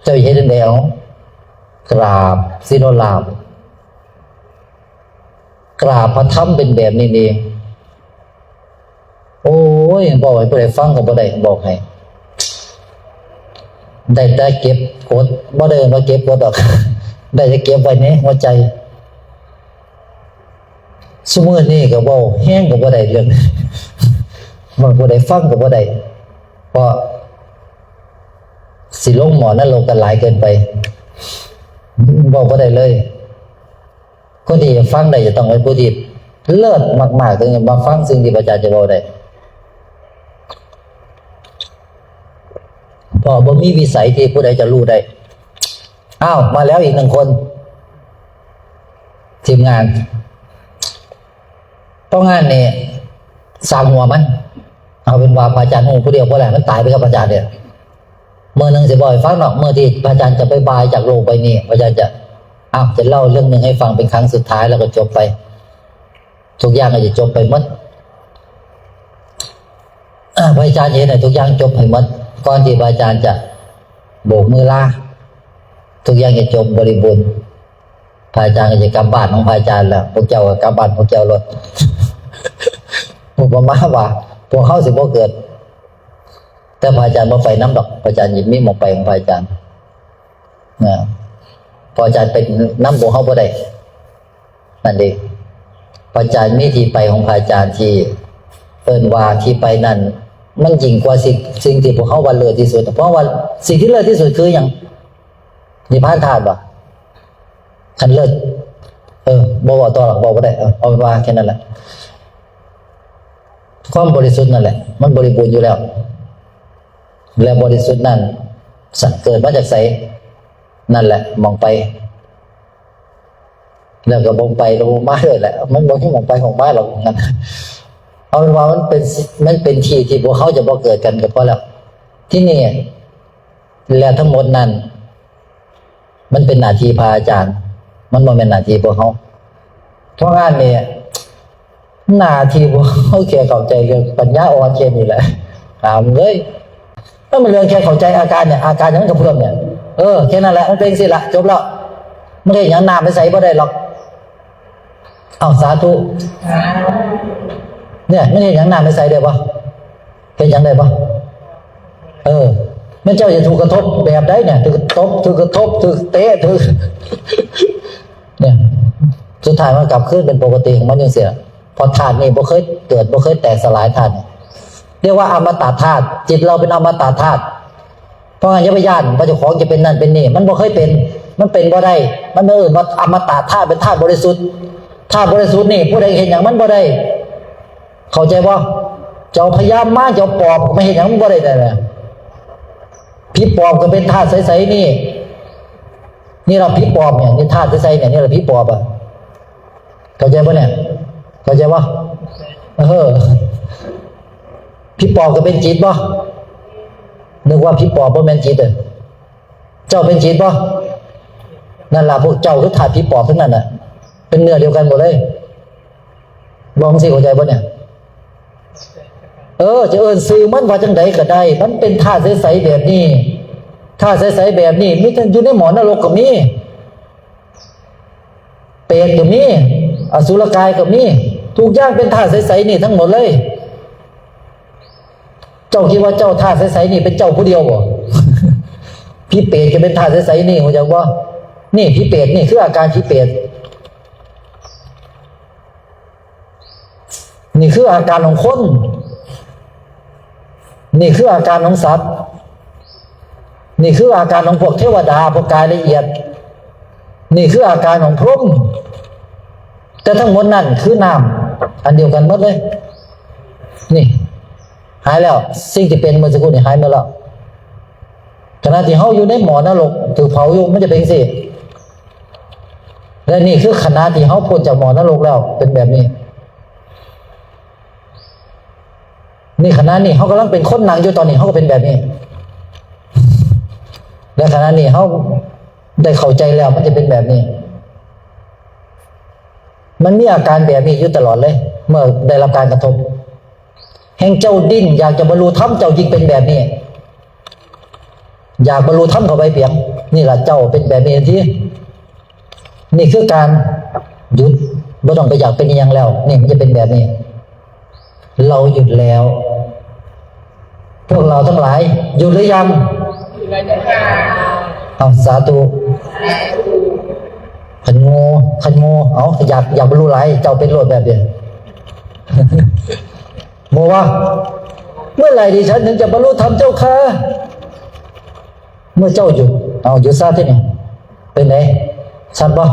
เจ้าเห็นแล้วกราบศิโรลาภกราบพระธรรมเป็นแบบนี้เองโอ้ยบอกให้ผู้ใดฟังก็บ่ได้บอกให้ได้แต่เก็บกดบ่ได้มาเก็บกดดอกได้จะเก็บไว้ในหัวใจซุมื้อนี้ก็เว้าแห้งก็บ่ได้เรื่องบ่ผู้ใดฟังก็บ่ได้เพราะสิลงหมอนรกกันหลายเกินไปบอกบ่ได้เลย คนที่ฟังได้จะต้องเป็นผู้ที่เลิศมากๆถึงจะมาฟังสิ่งที่พระอาจารย์จะบอกได้พอบ่มีวิสัยที่ผู้ใดจะรู้ได้อ้าวมาแล้วอีกหนึ่งคนทีมงานต้องงานนี่สร้างหัวมันเอาเป็นว่าพระอาจารย์ผู้เดียวเพราะแหละมันตายไปกับพระอาจารย์เนี่ยเมื่อหนึ่งสิบ่อยฟังหรอกเมื่อที่พระอาจารย์จะไปบายจากโลกไปนี่พระอาจารย์จะจะเล่าเรื่องหนึ่งให้ฟังเป็นครั้งสุดท้ายแล้วก็จบไปทุกอย่างก็จะจบไปหมดพระอาจารย์เห็นทุกอย่างจบไปหมดก่อนที่พระอาจารย์จะโบกมือลาทุกอย่างจะจบบริบูรณ์พระอาจารย์ก็จะกลับบ้านของพระอาจารย์แล้วพวกเจ้าก็กลับบ้านพวกเจ้ารถผมมาว่าพวกเขาสิบ่เกิดแต่พระอาจารย์บ่ไปน้ำดอกพระอาจารย์ยินมีหมอกไปของพระอาจารย์นะพระอาจารย์เป็นน้ำพวกเขาบ่ได้นั่นเองพระอาจารย์มีที่ไปของพระอาจารย์ที่เอิ้นว่าที่ไปนั่นมันยิ่งกว่าสิ่งที่พวกเขาว่าเลิศที่สุดเพราะว่าสิ่งที่เลิศที่สุดคืออย่างนิพพานธาตุบ่คันเลิศบ่ว่าต่อหรอกบอกบ่ได้เอาเป็นว่าแค่นั้นแหละความบริสุทธิ์นั่นแหละมันบริบูรณ์อยู่แล้วและบริสุทธิ์นั่นเกิดมาจากไสนั่นแหละมองไปแล้วก็มองไปแล้วมาเลยแหละมันบ่ที่มองไปของบ้านหรอกนั่นเอาเป็นว่ามันเป็นที่พวกเขาจะบ่เกิดกันก็พอแล้วที่นี่แล้วทั้งหมดนั้นมันเป็นหน้าที่พระอาจารย์มันบ่แม่นหน้าที่พวกเขาเพราะงานนี้หน้าที่พวกเขาแค่เข้าใจเรื่องปัญญาอ่อนแค่นี้แหละถามเลยถ้ามันเรื่องแค่เข้าใจอาการเนี่ยอาการอย่างนั้นกับเพื่อนเนี่ยแค่นั้นแหละมันเป็นสิละจบแล้วไม่ได้อย่างน้ำไปใส่บ่ได้หรอกเอาสาธุเนี่ยไม่ได้อย่างน้ำไปใส่ได้ปะเป็นอย่างได้ปะมันเจ้าจะถูกกระทบแบบใดเนี่ยถูกตบถูกกระทบถูกเตะถูกเนี่ยสุดท้ายมันกลับขึ้นเป็นปกติของมันยังเสียพอธาตุนี่บ่เคยเกิดบ่เคยแตกสลายธาตุเรียกว่าอมตะธาตุจิตเราเป็นอมตะธาตุเพราะงั้นอย่าไปย่านว่าเจ้าของจะเป็นนั่นเป็นนี่มันบ่เคยเป็นมันเป็นบ่ได้มันเอื่นว่าอมตะธาตุเป็นธาตุบริสุทธิ์ธาตุบริสุทธิ์นี่ผู้ใดเห็นอย่างมันบ่ได้เข้าใจบ่เจ้าพยายามมาเจ้าปอบไม่เห็นอย่างมันบ่ได้เลยผีปอบก็เป็นธาตุใสๆนี่เราผีปอบเนี่ยนี่ธาตุใสๆเนี่ยนี่เราผีปอบเข้าใจป่ะเนี่ยเข้าใจป่ะผีปอบก็เป็นจิตป่ะนึกว่าผีปอบบ่แม่นจิตเจ้าเป็นจิตป่ะนั่นล่ะพวกเจ้าคือธาตุผีปอบทั้งนั้นน่ะเป็นเนื้อเดียวกันหมดเลยลองสิเข้าใจป่ะเนี่ยจะซื้อมันว่าจังใดก็ได้มันเป็นธาตุใสๆแบบนี้ธาตุใสๆแบบนี้มีอยู่ในหมอนรกก็มีเปรตก็มีอสุรกายก็มีทุกอย่างเป็นธาตุใสๆนี่ทั้งหมดเลยเจ้าคิดว่าเจ้าธาตุใสๆนี่เป็นเจ้าผู้เดียวบ่ พี่เปรตก็เป็นธาตุใสๆนี่เข้าใจบ่นี่พี่เปรตนี่คืออาการพี่เปรตนี่คืออาการของคนนี่คืออาการของสัตว์นี่คืออาการของพวกเทวดาพวกกายละเอียดนี่คืออาการของพรหมแต่ทั้งหมดนั่นคือน้ำอันเดียวกันหมดเลยนี่หายแล้วสิ่งที่เป็นเมื่อสักครู่นี่หายหมดแล้วขณะที่เขาอยู่ในหมอนรกถูกเผาอยู่มันจะเป็นสิและนี่คือขณะที่เขาพ้นจากหมอนรกแล้วเป็นแบบนี้นี่ขณะนี้เขากำลังเป็นคนหนังอยู่ตอนนี้เขาก็เป็นแบบนี้และขณะนี้เขาได้เข้าใจแล้วมันจะเป็นแบบนี้มันมีอาการแบบนี้อยู่ตลอดเลยเมื่อได้รับการกระทบแห่งเจ้าดิ้นอยากจะบรรลุธรรมเจ้ายิ่งเป็นแบบนี้อยากบรรลุธรรมเข้าไปเปียงนี่แหละเจ้าเป็นแบบนี้ที่นี่คือการหยุดไม่ต้องไปอยากเป็นอย่างแล้วนี่มันจะเป็นแบบนี้เราหยุดแล้วพวกเราทั้งหลายหยุดหรือยังเอาสาธุขันโง่เอาอยากบรรลุไรเจ้าเป็นโลดแบบเดียวโมว่าเมื่อไหร่ดิฉันถึงจะบรรลุธรรมเจ้าค่ะเมื่อเจ้าหยุดเอาหยุดซะที่นี่เป็นไงชัดปะ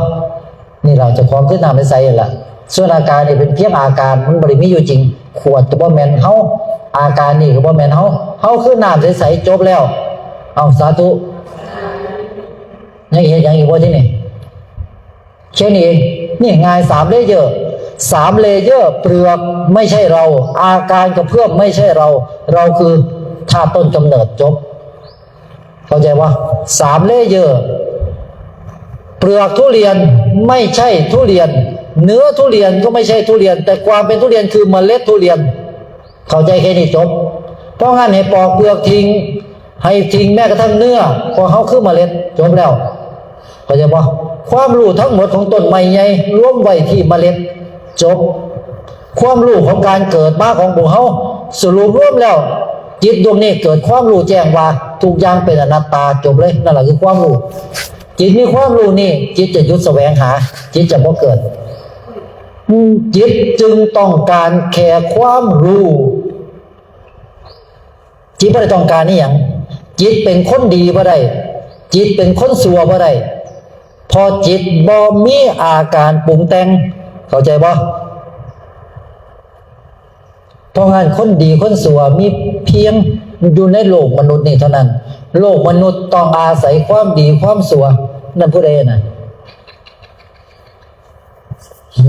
นี่เราจะความขึ้นน้ำใสๆนั่นล่ะส่วนอาการนี่เป็นเพียงอาการมันบ่ได้มีอยู่จริงขวดก็บ่แม่นเฮาอาการนี่ก็บ่แม่นเฮาคือน้ำใสๆจบแล้วเอาสาธุยังเห็นยังอีกบ่ที่นี่แค่นี้เองนี่ง่าย3เลเยอร์3เลเยอร์เปลือกไม่ใช่เราอาการกระเพื่อมไม่ใช่เราเราคือธาตุต้นกำเนิดจบเข้าใจว่า3เลเยอร์เปลือกทุเรียนไม่ใช่ทุเรียนเนื้อทุเรียนก็ไม่ใช่ทุเรียนแต่ความเป็นทุเรียนคือเมล็ดทุเรียนเข้าใจแค่นี้จบเพราะงั้นให้ปอกเปลือกทิ้งให้ทิ้งแม้กระทั่งเนื้อพอเขาคือเมล็ดจบแล้วเข้าใจป่ะความรู้ทั้งหมดของต้นไม้ใหญ่รวมไว้ที่เมล็ดจบความรู้ของการเกิดมาของพวกเขาสรุปรวมแล้วจิตดวงนี้เกิดความรู้แจ้งว่าทุกอย่างเป็นอนัตตาจบเลยนั่นแหละคือความรู้จิตมีความรู้นี่จิตจะหยุดแสวงหาจิตจะบ่เกิดจิตจึงต้องการแค่ความรู้จิตไม่ได้ต้องการนี่อย่างจิตเป็นคนดีบ่ได้จิตเป็นคนชั่วบ่ได้พอจิตบ่มีอาการปรุงแต่งเข้าใจบ่เพราะงั้นคนดีคนชั่วมีเพียงอยู่ในโลกมนุษย์นี่เท่านั้นโลกมนุษย์ต้องอาศัยความดีความชั่วนั่นผู้ใดน่ะ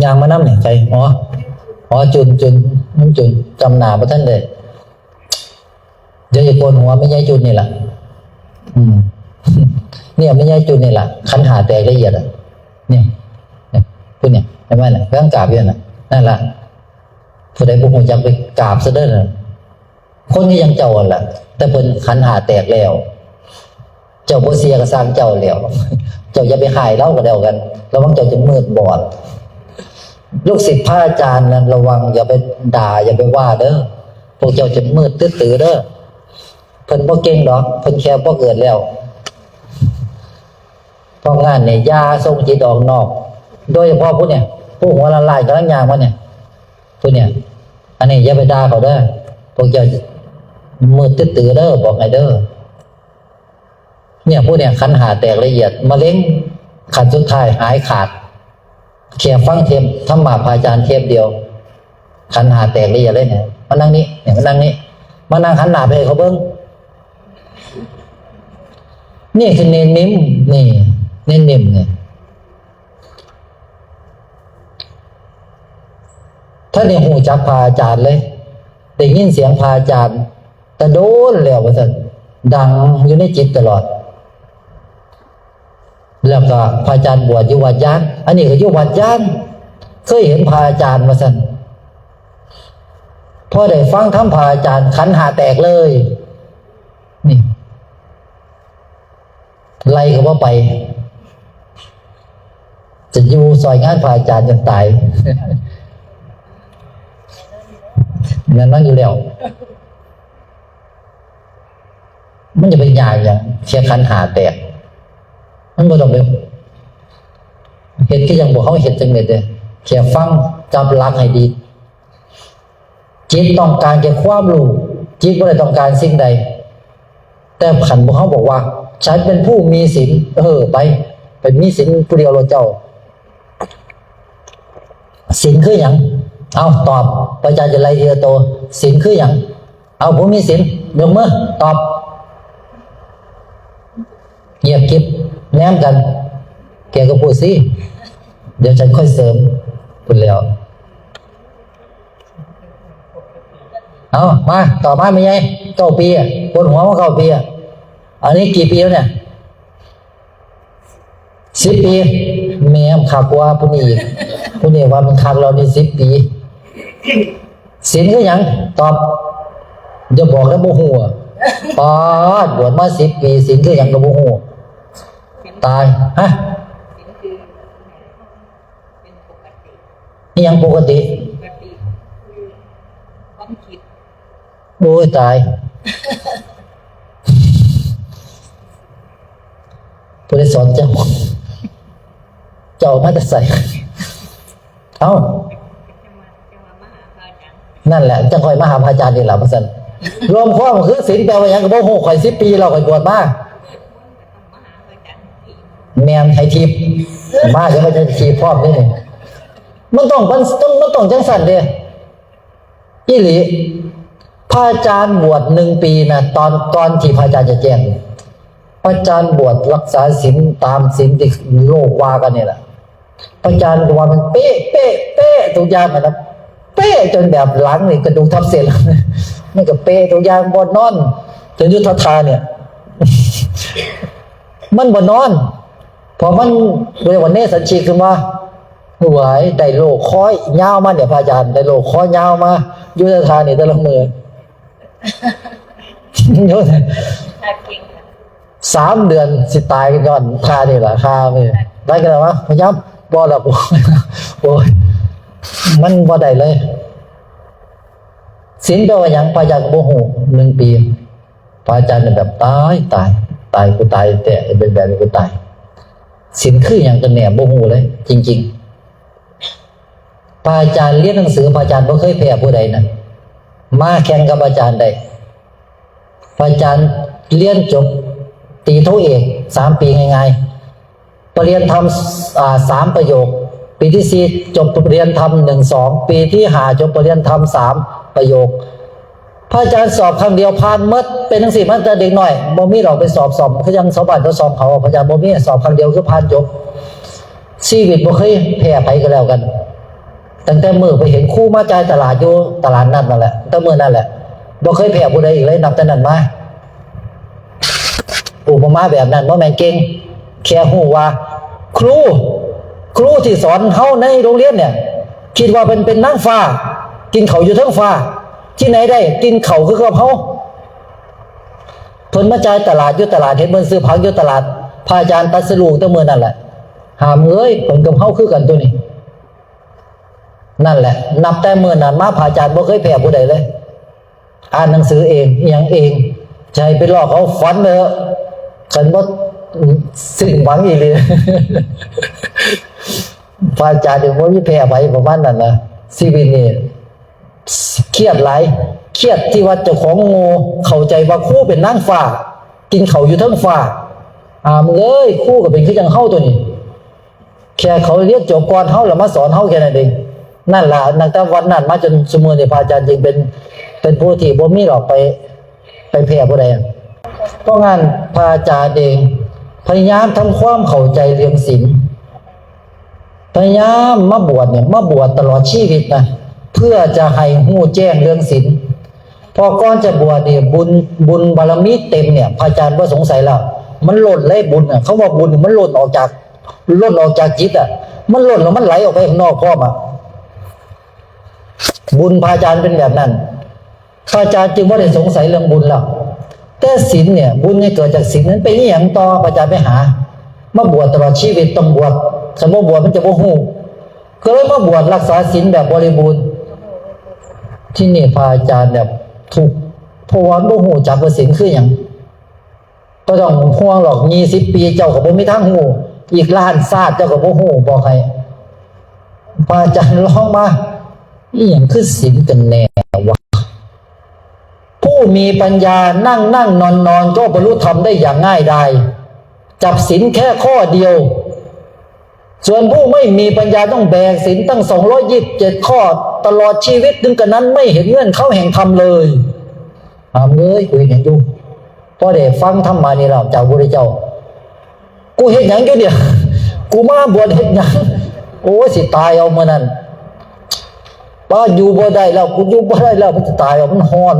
ยางมาน้ำเนี่ยใจจุนน้ำจุนจำหนาประท่านเลยเดี๋ยวจะโกนหัวไม่ใช่จุนนี่แหละเนี่ยไม่ใช่จุนนี่แหละขันหาแตกละเอียดอ่ะเนี่ยพูดเนี่ยใช่ไหมน่ะเรื่องกราบเนี่ยน่ะนั่นแหละผู้ใดบุกหัวจักไปกราบซะเด้อคนนี้ยังเจ้าแหละแต่เป็นขันหาแตกแล้วเจ้าโบเซียก็สร้างเจ้าแล้วเจ้าอย่าไปหายเล่ากันเดียวกันระวังเจ้าจะมืดบอดลูกศิษย์พระอาจารย์นั้นระวังอย่าไปด่าอย่าไปว่าเด้อพวกเจ้าจะมืดตื้อเด้อเพิ่นบ่เก่งดอกเพิ่นแค่บ่เกิดแล้วเพราะงานเนี่ยยาทรงจิตออกนอกโดยเฉพาะผู้เนี่ยผู้หัวละลายกำลังยางมาเนี่ยผู้เนี่ยอันนี้อย่าไปด่าเขาเด้อพวกเจ้ามืดตื้อเด้อบอกไงเด้อเนี่ยผู้เนี่ยขันหาแตกละเอียดมะเร็งขันสุดท้ายหายขาดแค่ฟังเทมธรรมะพระอาจารย์เทปเดียวขันหาแตกละเอียดเลยเนี่ยมานั่งนี่เนี่ยมานั่งนี่มานั่งขันหาไปเขาเบิ้งนี่คือเน้นนิ่มนี่เน้นนิ่มเนี่ยถ้าในหูจักพระอาจารย์เลยได้ยินเสียงพระอาจารย์แต่โดนแล้วว่าสันดังอยู่ในจิตตลอดแล้วก็พระอาจารย์บวชอยู่วัดยานอันนี้ก็อยู่วัดยานเคยเห็นพระอาจารย์มาสั่นพอได้ฟังธรรมพระอาจารย์ขันหาแตกเลยนี่ไล่ก็ว่าไปจะอยู่ซอยงานพระอาจารย์จนตายนั่นอยู่แล้วมันจะเป็นยาอย่างเชียขันหาแตกมันบ่ต้องไปเห็นที่ยังบอกเขาเห็นจังเลยเด้อแค่ฟังจับหลักให้ดีจิตต้องการแค่ความรู้จิตไม่ได้ต้องการสิ่งใดแต่ขันพวกเขาบอกว่าฉันเป็นผู้มีศีลไปมีศีลผู้เดียวเราเจ้าศีลคืออย่างเอาตอบพระอาจารย์จะไล่ทีละตัวศีลคืออย่างเอาผู้มีศีลยกมือตอบเงียบคิดแนมกันแกก็พูดสิเดี๋ยวฉันค่อยเสริมพูดแล้วเอามาต่อมาไม่ไง9 ปีปวดหัวมา9 ปีอันนี้กี่ปีแล้วเนี่ย10 ปีแม่ขากว่าผู้นี้ว่ามันคักเรานี่10 ปีศีลคือหยังตอบจะบอกแล้วโมโหปอดบวชมา10 ปีศีลคือหยังก็โมโหตายฮะนี่ยังปกติโอ้ยตายผู้ได้สอนเจ้ามาแต่ใส่นั่นแหละจะคอยมาหาพระอาจารย์นี่แหละพระสันรวมข้อคือศีลแปลว่าอย่างก็โมโหข่อย10 ปีเราข่อยบวชมาแมนไทยทิพย์ มาเดี๋ยวมันจะขี่พร้อมนี่มันต้องจังสันเดียอีหลีพระอาจารย์บวช1 ปีนะตอนที่พระอาจารย์จะแจ้งพระอาจารย์บวชรักษาศีลตามศีลที่โลกว่ากันเนี่ยแหละพระอาจารย์ว่ามันเป๊ะทุกอย่างนะเป๊ะจนแบบหลังนี่กระดูกทับเส้นมันก็เป๊ะทุกอย่างบนนอนจนยุทธทาเนี่ย มันบนนอนพอมันโดยวันนี้สัญชีขึ้นมาหวยได้โลกค้อยยาวมาเนี่ยพระอาจารย์ได้โลกค้อยยาวมายุทธทาเนี่ยแต่ละมือ ยุทธ น่าเก่งค่ะ 3 เดือนสิตายกันก่อนคาเนี่ยแหละคาเลยได้กันแล้ววะพยายามบ่ละโอ้ยมันบ่ได้เลยศีลแปลว่าหยังพระอาจารย์โมโห1 ปีพระอาจารย์เนี่ยแบบตายกูตายแต่เป็นแบบนี้กูตายศีลคืออย่างกันแหนโมโหเลยจริงๆพระอาจารย์เรียนหนังสือพระอาจารย์ไม่เคยแพ้ผู้ใดนะมาแข่งกับอาจารย์ได้พระอาจารย์เรียนจบตีโทเอก3 ปีง่ายๆปรริญญาธรรม3 ประโยคปีที่4จบปรริญญาธรรม1-2ปีที่5จบปรริญญาธรรม3 ประโยคพระอาจารย์สอบครั้งเดียวผ่านหมดเป็นทั้ง4มันแต่เด็กหน่อยบ่มีเราไปสอบเขายังสอบบัตรเขาสอบเขาพระอาจารย์บ่มีสอบครั้งเดียวคือผ่านจบชีวิตบ่เคยแพ้ไปก็แล้วกันตั้งแต่มือไปเห็นคู่มาจ่ายตลาดอยู่ตลาดนั่นแหละตั้งมือนั่นแหละบ่เคยแพ้ผู้ใดอีกเลยนับแต่นั้นมาอุปมาแบบนั้นบ่แม่นเก่งแค่ฮู้ว่าครูที่สอนเฮาในโรงเรียนเนี่ยคิดว่าเป็นนางฟ้ากินเขาอยู่ทั้งฟ้าที่ไหนได้กินเขาคือกับเฮาเพิ่นมาจ่ายตลาดอยู่ตลาดเห็นเพิ่นซื้อผักอยู่ตลาดพระอาจารย์ตัดสรุปแต่มื้อนั่นแหละหามเอ้ยเพิ่นกับเฮาคือกันตัวนี้นั่นแหละนับแต่มื้อนั้นมาพระอาจารย์บ่เคยแพ้ผู้ใดเลยอ่านหนังสือเองอิหยังเองใจไปลอกเขาฝันเด้อคันบ่สิ้นหวังอีหลี พระอาจารย์นี่บ่มีแพ้ไปประมาณนั้นนะชีวิตนี่เครียดหลายเครียดที่ว่าเจ้าของโง่เข้าใจว่าครูเป็นนางฟ้ากินเขาอยู่ทั้งฟ้ามึงเอ้ยครูก็เป็นคือจังเฮาตัวนี้แค่เขาเรียนจบก่อนเฮาแล้วมาสอนเฮาแค่นั้นเองนั่นล่ะตั้งแต่วันนั้นมาจนซุมื้อนี้พระอาจารย์จึงเป็นผู้ที่บ่มีหรอกไปแพ้ผู้ใดเพราะงั้นพระอาจารย์เองพยายามทำความเข้าใจเรื่องศีลพยายามมาบวชเนี่ยมาบวชตลอดชีวิตนะเพื่อจะให้หู้แจ้งเรื่องศีลพอก่อนจะบวชเนี่ยบุญบารมีเต็มเนี่ยพระอาจารย์ก็สงสัยแล้วมันหล่นเลยบุญอ่ะเขาว่าบุญมันหล่นออกจากจิตอ่ะมันหล่นแล้วมันไหลออกไปข้างนอกพร้อมอ่ะบุญพระอาจารย์เป็นแบบนั้นพระอาจารย์จึงไม่ได้สงสัยเรื่องบุญแล้วแต่ศีลเนี่ยบุญเนี่ยเกิดจากศีลนั้นเป็นอย่างต่อพระอาจารย์ไปหามาบวชตลอดชีวิตต้องบวชสมมติบวชมันจะโมโหก็เลยมาบวชรักษาศีลแบบบริบูรณ์ที่นี่พระอาจารย์แบบถูกเพราะว่าโมโหจักว่าศีลคืออย่างก็ต้องห่วงหรอก20 ปีเจ้ากับบ่มีทางหูอีกล้านชาติเจ้ากับบ่ฮู้บอกให้พระอาจารย์ลองมาอีหยังคือศีลกันแน่วะผู้มีปัญญานั่งนอนก็บรรลุธรรมได้อย่างง่ายดายจับศีลแค่ข้อเดียวส่วนผู้ไม่มีปัญญาต้องแบกศีลตั้ง227 ข้อตลอดชีวิตถึงกระนั้นไม่เห็นเงื่อนเข้าแห่งธรรมเลยกูเห็นอยู่พอได้ฟังธรรมานี่เราจากพระพุทธเจ้ากูเห็นหยังอยู่เนี่ยกูมาบวชเห็นหยังโอ้สิตายเอาเมื่อนั้นป้าอยู่บ่ได้แล้วกูอยู่บ่ได้แล้วมันจะตายเอามันฮ้อน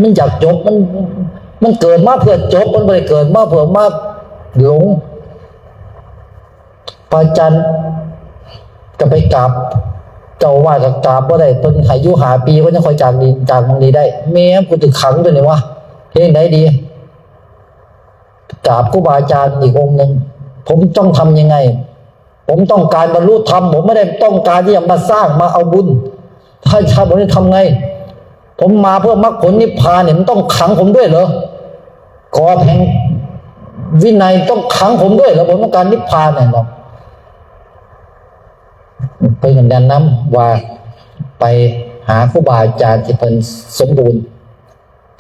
มันอยากจบมันเกิดมาเพื่อจบมันไม่ได้เกิดมาเพื่อมาหลงพระอาจารย์ก็ไปกราบเจ้าว่ากับกราบบ่ได้เพิ่นให้อยู่5 ปีเพิ่นจะค่อยจากตรงนี้ได้แม่กูถึงขังตัวนี้วะเฮ็ดได้ดีกราบครูบาอาจารย์อีกองค์นึงผมต้องทำยังไงผมต้องการบรรลุธรรมผมไม่ได้ต้องการที่จะมาสร้างมาเอาบุญพระอาจารย์ผมจะทำไงผมมาเพื่อมรรคผลนิพพานเนี่ยมันต้องขังผมด้วยเหรอกอบแห่งวินัยต้องขังผมด้วยเหรอผมต้องการนิพพานเนี่ยเนาะไปกันดันน้ำว่าไปหาครูบาอาจารย์ที่เป็นสมบูรณ์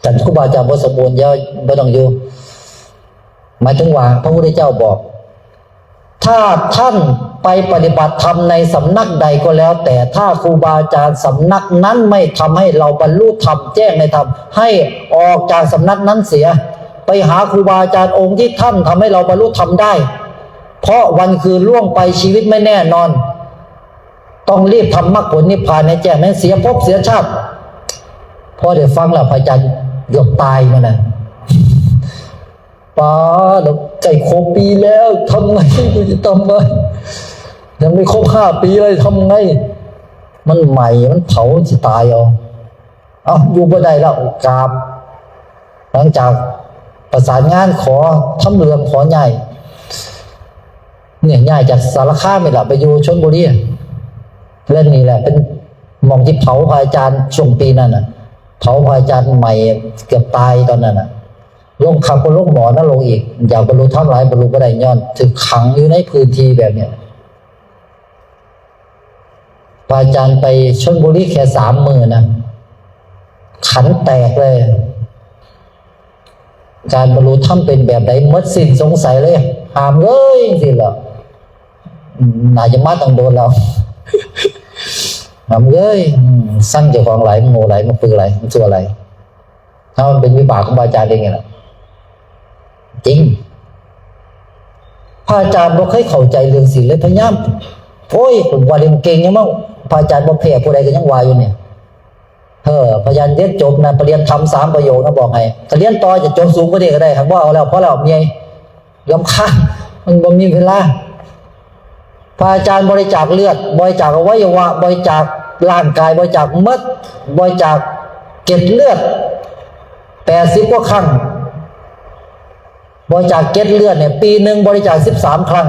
แต่ครูบาอาจารย์บ่สมบูรณ์อย่าบ่ต้องอยู่หมายถึงว่าพระพุทธเจ้าบอก ถ้าท่านไปปฏิบัติธรรมในสำนักใดก็แล้ว แต่ถ้าครูบาอาจารย์สำนักนั้นไม่ทำให้เราบรรลุธรรมแจ้งในธรรมให้ออกจากสำนักนั้นเสียไปหาครูบาอาจารย์องค์ที่ท่านทำให้เราบรรลุธรรมได้เพราะวันคืนล่วงไปชีวิตไม่แน่นอนต้องรีบทำมรรคผลนิพพานในแจ้งนั้นเสียภพเสียชาติพอได้ฟังแล้วพระอาจารย์เกือบตายมานะป้าเราใจครบปีแล้วทำไงกูจะทำไงยังไม่ครบ5 ปีเลยทำไงมันใหม่มันเผาจะตายเอาอยู่บ่ได้แล้วกราบหลังจากประสานงานขอทำเรื่องขอใหญ่เนี่ยใหญ่จากสารคามนี่แหละไปอยู่ชลบุรีเรื่องนี้แหละเป็นหม่องที่เผาพระอาจารย์ช่วงปีนั้นน่ะเผาพระอาจารย์ใหม่เกือบตายตอนนั้นน่ะลงขับก็ลงหมอนั่นลงอีกอยากบรรลุธรรมหลายบรรลุบ่ได้ย้อนถึงขังอยู่ในพื้นที่แบบเนี้ยพระอาจารย์ไปชลบุรีแค่3 มื้อนะขันแตกเลยการบรรลุธรรมเป็นแบบไหนหมดสิ้นสงสัยเลยห้ามเลยสิเหรอน่าจะมาต้องโดนเราห้ามเลยสั่งเจ้าของไหลโง่ไหลมาปือไหลมันชั่วไหลถ้ามันเป็นวิบากของพระอาจารย์เองไงล่ะจริงพระอาจารย์บอกให้เข้าใจเรื่องศีลเลยพยายามโอ้ยผมว่าเรียนเก่งยังมั้งพระอาจารย์บอกแพ้ผู้ใดก็ยังวายอยู่เนี่ยพยานเรียนจบนะปรริญญาธรรม3 ประโยคนะบอกให้ถ้าเรียนต่อจะจบสูงก็ได้ก็ได้ครับว่าเอาแล้วเพราะเราเมียรำคาญมันบ่มีเวลาพระอาจารย์บริจาคเลือดบริจาคอวัยวะบริจาคร่างกายบริจาคมดบริจาคเกล็ดเลือด80 กว่าครั้งบริจาคเกล็ดเลือดเนี่ยปีหนึ่งบริจาค13 ครั้ง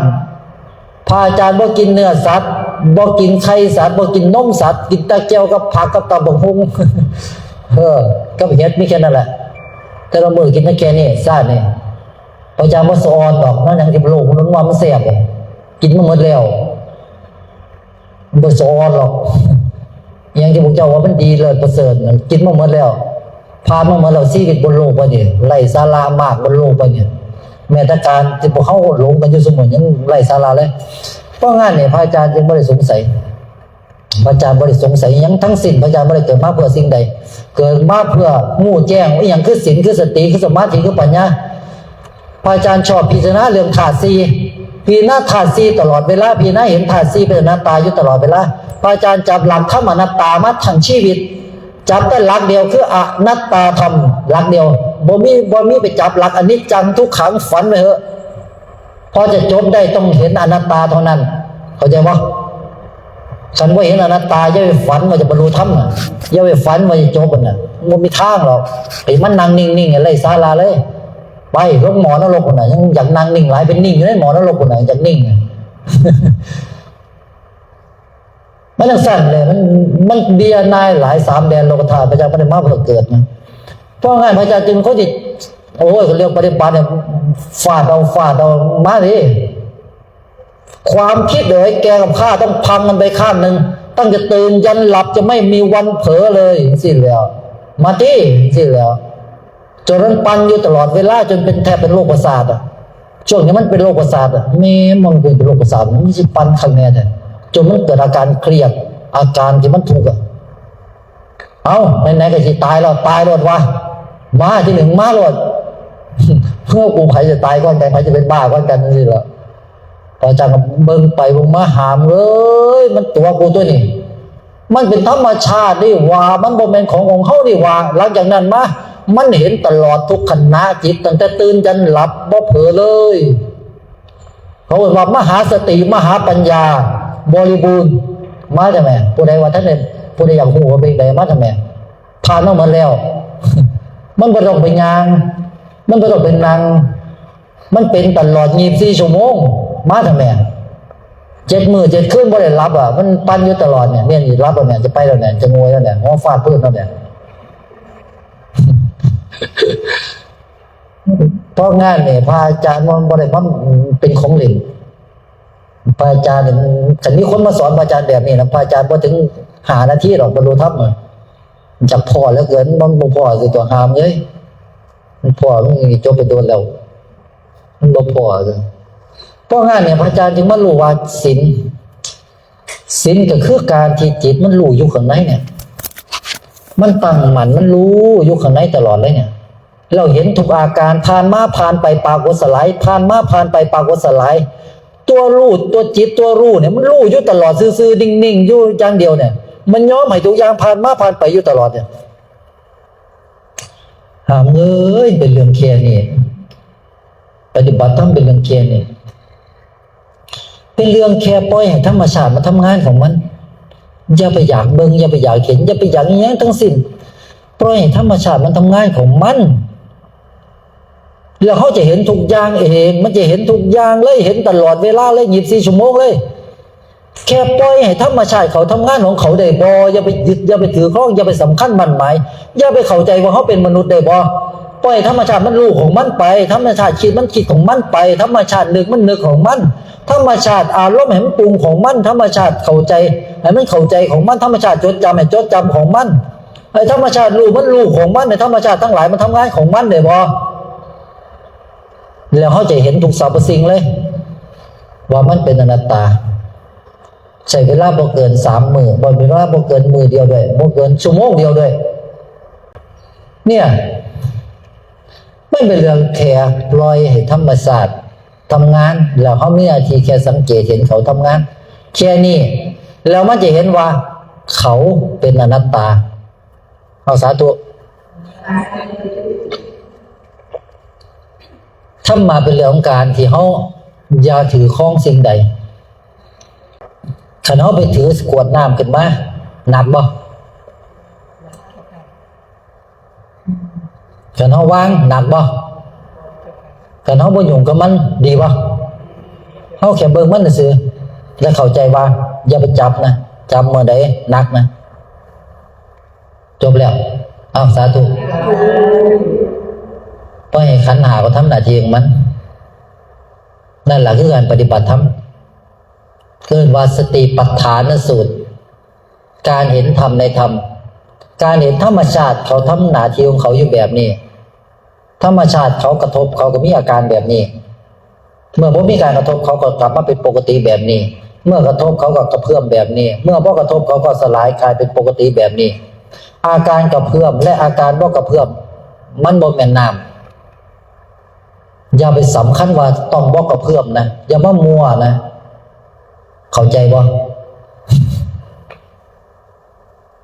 พระอาจารย์บ่กินเนื้อสัตว์บ่กินไข่สัตว์บ่กินนมสัตว์กินแต่แก้วกับผักกับตำบักหุ่งก็เฮ็ดมีแค่นั้นแหละแต่ละมื้อกินแค่นี้ซ่านี่พระอาจารย์บ่สอนดอกนั่นอย่างที่โลกมันว่ามันแซ่บกินมาหมดแล้วมันบ่สอนหรอกอย่างที่พวกเจ้าว่ามันดีเลิศประเสริฐกินมาหมดแล้วผ่านมาหมดแล้วชีวิตบนโลกว่านี่ไร้สาระมากบนโลกว่านี่แม้แต่การที่พวกเขาหลงกันอยู่เสมอยังไร้สาระเลยเพราะงั้นเนี่ยพระอาจารย์จึงไม่ได้สงสัยพระอาจารย์ไม่ได้สงสัยยังทั้งสิ้นพระอาจารย์ไม่ได้เกิดมาเพื่อสิ่งใดเกิดมาเพื่องูแจ้งว่าอย่างคือศีลคือสติคือสมาธิคือปัญญาพระอาจารย์ชอบพิจารณาเรื่องธาตุสี่พิจารณาธาตุสี่ตลอดเวลาพิจารณาเห็นธาตุสี่เป็นอนัตตาอยู่ตลอดเวลาพระอาจารย์จับหลักธรรมอนัตตามาทั้งชีวิตจับแต่หลักเดียวคืออนัตตาธรรมหลักเดียวบ่มีไปจับหลักอนิจจังทุกขังฝันไปเถอะพอจะจบได้ต้องเห็นอนัตตาเท่านั้นเข้าใจไหมฉันว่าเห็นอนัตตาอย่าไปฝันว่าจะบรรลุธรรมอย่าไปฝันว่าจะจบน่ะมันมีทางหรอกไอ้มันนั่งนิ่งๆอะไรสาราเลยไปลงหมอนรกคนไหนยังอยากนั่งนิ่งหลายเป็นนิ่งอยู่ในหมอนรกคนไหนอยากนิ่งมันต้องสั่นเลยมันเบียนายหลาย3 แดนโลกธาตุพระเจ้าพระเดชมาเพื่อเกิดนะเพราะงั้นพระเจ้าจึงเขาจิตโอ้ยเขาเรียกปฏิบัติเนี่ยฟาดเอามาดิความคิดเลยแกกับข้าต้องพังกันไปข้างหนึ่งตั้งจะตื่นยันหลับจะไม่มีวันเผลอเลยสิ้นแล้วมาดิสิ้นแล้วจนมันปันอยู่ตลอดเวลาจนเป็นแทบเป็นโรคประสาทช่วงนี้มันเป็นโรคประสาทมันเป็นโรคประสาทมันไม่ใช่ปันข้างในแต่จนมันเกิดอาการเครียดอาการที่มันถูกเอาไหนๆก็จะตายแล้วตายรอดวะมาที่หนึ่งมาหลดเพื่อกูใครจะตายก่อนใครจะเป็นบ้าก่อนกันนี่แหละพอจากเบิ่งไปเบิ่งมาหามเลยมันตัวกูตัวนี้มันเป็นธรรมชาตินี่ว่ามันบ่แม่นขององค์เฮานี่ว่าหลังจากนั้นมามันเห็นตลอดทุกขณะจิตตั้งแต่ตื่นจนหลับบ่เผลอเลยเขาบอกว่ามหาสติมหาปัญญาบริบูรณ์มาทำไมผู้ใดว่าท่านเนี่ยผู้ใดอยากหูว่าเป็นไงมาทำไมผ่านมาหมดแล้วมันบ่ต้องไปยางมันบ่ต้องเป็นนางมันเป็นตลอด24 ชั่วโมงมาทำไม7 มื้อ 7 คืนบ่ได้รับมันปั่นอยู่ตลอดเนี่ยสิรับแล้วเนี่ยจะไปแล้วเนี่ยจะงวยแล้วเนี่ยหัวฟาดพื้นแล้วเนี่ยเพราะงานเนี่ยพระอาจารย์มันบ่ได้มันเป็นของเล่นพระอาจารย์ฉันมีคนมาสอนพระอาจารย์แบบนี้นะพระอาจารย์พอถึง5 นาทีหรอกบรรลุธรรมจับพอแล้วเกินมันพอคือตัวหามเลยมันพอมันจบไปโดนแล้วมันบ่พอเลย เพราะงั้นเนี่ยพระอาจารย์จึงมารู้ว่าศีลก็คือการที่จิตมันรู้อยู่ข้างในเนี่ยมันตั้งมั่นมันรู้อยู่ข้างในตลอดเลยเนี่ยเราเห็นทุกอาการผ่านมาผ่านไปปรากฏสลายผ่านมาผ่านไปปรากฏสลายตัวรู้ตัวจิตตัวรู้เนี่ยมันรู้อยู่ตลอดซื่อๆนิ่งๆอยู่อย่างเดียวเนี่ยมันยอมให้ทุกอย่างผ่านมาผ่านไปอยู่ตลอดเนี่ยหามเอ้ยเป็นเรื่องแค่นี้ปฏิบัติธรรมเป็นเรื่องแค่นี้เป็นเรื่องแค่ปล่อยให้ธรรมชาติมาทำงานของมันอย่าไปอยากเบิ่งอย่าไปอยากเห็นอย่าไปอยากอย่างนี้ทั้งสิ้นปล่อยให้ธรรมชาติมันทำงานของมันแล้วเขาจะเห็นทุกอย่างเองมันจะเห็นทุกอย่างเลยเห็นตลอดเวลาเลย24 ชั่วโมงเลยแค่ปล่อยให้ธรรมชาติเขาทำงานของเขาได้บ่อย่าไปยึดอย่าไปถือข้องอย่าไปสำคัญมั่นหมายอย่าไปเข้าใจว่าเขาเป็นมนุษย์ได้บ่ปล่อยธรรมชาติมันรู้ของมันไปธรรมชาติคิดมันคิดของมันไปธรรมชาตินึกมันนึกของมันธรรมชาติอารมณ์ให้มันปรุงของมันธรรมชาติเข้าใจให้มันเข้าใจของมันธรรมชาติจดจำให้จดจำของมันไอ้ธรรมชาติรู้มันรู้ของมันในธรรมชาติทั้งหลายมันทำงานของมันได้บ่แล้วเขาจะเห็นทุกสรรพสิ่งเลยว่ามันเป็นอนัตตาใช้เวลาบ่เกิน3 มื้อบ่เวลาบ่เกินมื้อเดียวด้วยบ่เกินชั่วโมงเดียวด้วยเนี่ยไม่เป็นเรื่องแค่ปล่อยให้ธรรมชาติทำงานแล้วเขามีหน้าที่แค่สังเกตเห็นเขาทำงานแค่นี้แล้วมันจะเห็นว่าเขาเป็นอนัตตาเอาสาธุถ้ามาเป็นเรื่องของการที่เขาอย่าถือข้องสิ่งใดถ้าเขาไปถือขวดน้ำขึ้นมาหนักบ่ถ้าเขาวางหนักบ่ถ้าเขาบ่ยุ่งกับมันดีบ่เขาแค่เบิ่งมันซื่อแล้วเข้าใจว่าอย่าไปจับนะจับเมื่อใดหนักนะจบแล้วอ้าวสาธุปล่อยให้ขันธ์ 5ก็ทำหน้าที่ของมันนั่นแหละคือการปฏิบัติธรรมเกิดว่าสติปัฏฐานสูตรการเห็นธรรมในธรรมการเห็นธรรมชาติเขาทำหน้าที่ของเขาอยู่แบบนี้ธรรมชาติเขากระทบเขาก็มีอาการแบบนี้เมื่อบ่มีการกระทบเขาก็กลับมาเป็นปกติแบบนี้เมื่อกระทบเขาก็กระเพื่อมแบบนี้เมื่อบ่กระทบเขาก็สลายกลายเป็นปกติแบบนี้อาการกระเพื่อมและอาการบ่กระเพื่อมมันบ่แม่นน้ำอย่าไปสำคัญว่าต้องบ่กระเพื่อมนะอย่ามามัวนะเข้าใจบ่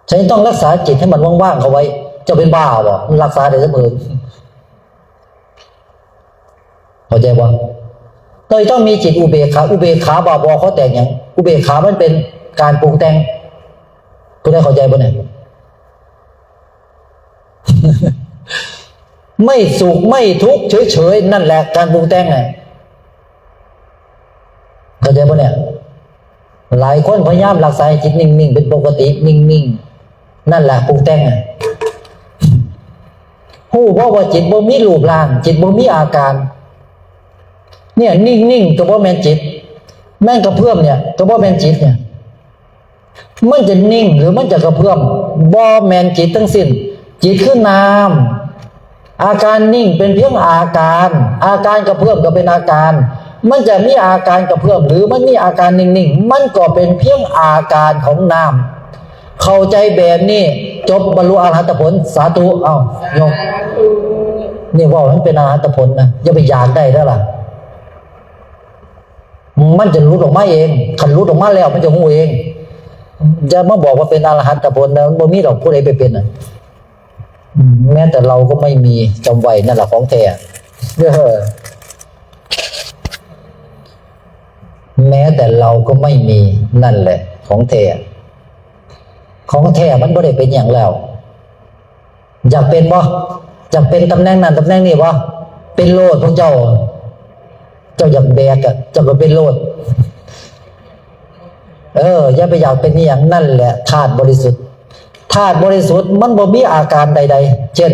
ฉันต้องรักษาจิตให้มันว่างๆเขาไว้จะเป็นบ้าบ่รักษาได้เสมอเข้าใจบ่ต้องมีจิตอุเบกขาบ่บ่เขาแต่งอย่างอุเบกขามันเป็นการปรุงแต่งคุณได้เข้าใจบ่เนี่ยไม่สุขไม่ทุกข์เฉยๆนั่นแหละการปรุงแต่งไงเข้าใจป่ะเนี่ยหลายคนพยายามรักษาจิตนิ่งๆเป็นปกตินิ่งๆนั่นแหละปรุงแต่งไงฮู้เพราะว่าจิตบ่มีรูปร่างจิตบ่มีอาการเนี่ยนิ่งๆก็บ่แม่นจิตแม่นกระเพื่อมเนี่ยก็บ่แม่นจิตเนี่ยมันจะนิ่งหรือมันจะกระเพื่อมบ่แม่นจิตทั้งสิ้นจิตคือนามอาการนิ่งเป็นเพียงอาการกระเพื่อมก็เป็นอาการมันจะมีอาการกระเพื่อมหรือมันมีอาการนิ่งๆมันก็เป็นเพียงอาการของนามเข้าใจแบบนี้จบบรรลุอรหัตผลสาธุเอาโยมนี่ว่ามันเป็นอรหัตผลนะอย่าไปอยากได้แล้วล่ะมันจะรู้ออกมาเองขันรู้ออกมาแล้วมันจะหูเองจะมาบอกว่าเป็นอรหัตผลนะมันบ่มีดอกผู้ใดไปเป็นนะแม้แต่เราก็ไม่มีจำไว้นั่นแหละของแท้แม้แต่เราก็ไม่มีนั่นแหละของแท้ของแท้มันบ่ได้เป็นอย่างแล้วอยากเป็นบ่อยากเป็นตำแหน่งนั้นตำแหน่งนี้บ่เป็นโลดพวกเจ้าอยากแบกอ่ะเจ้าก็เป็นโลดอย่าไปอยากเป็นอย่างนั่นแหละธาตุบริสุทธิ์ธาตุบริสุทธิ์มันบ่มีอาการใดๆเช่น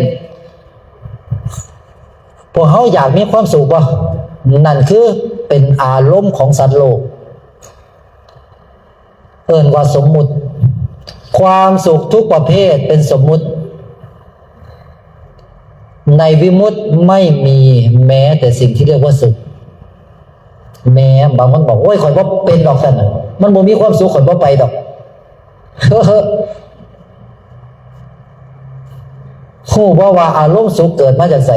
พวกเขาอยากมีความสุขบ่นั่นคือเป็นอารมณ์ของสัตว์โลกว่าสมมุติความสุขทุกประเภทเป็นสมมุติในวิมุตติไม่มีแม้แต่สิ่งที่เรียกว่าสุข แม่บางคนบอกโอ้ยข่อยบ่เป็นดอกซั่นน่ะมันบ่มีความสุขข่อยบ่ไปดอกฮู้บ่ว่าอารมณ์สุขเกิดมาจากไส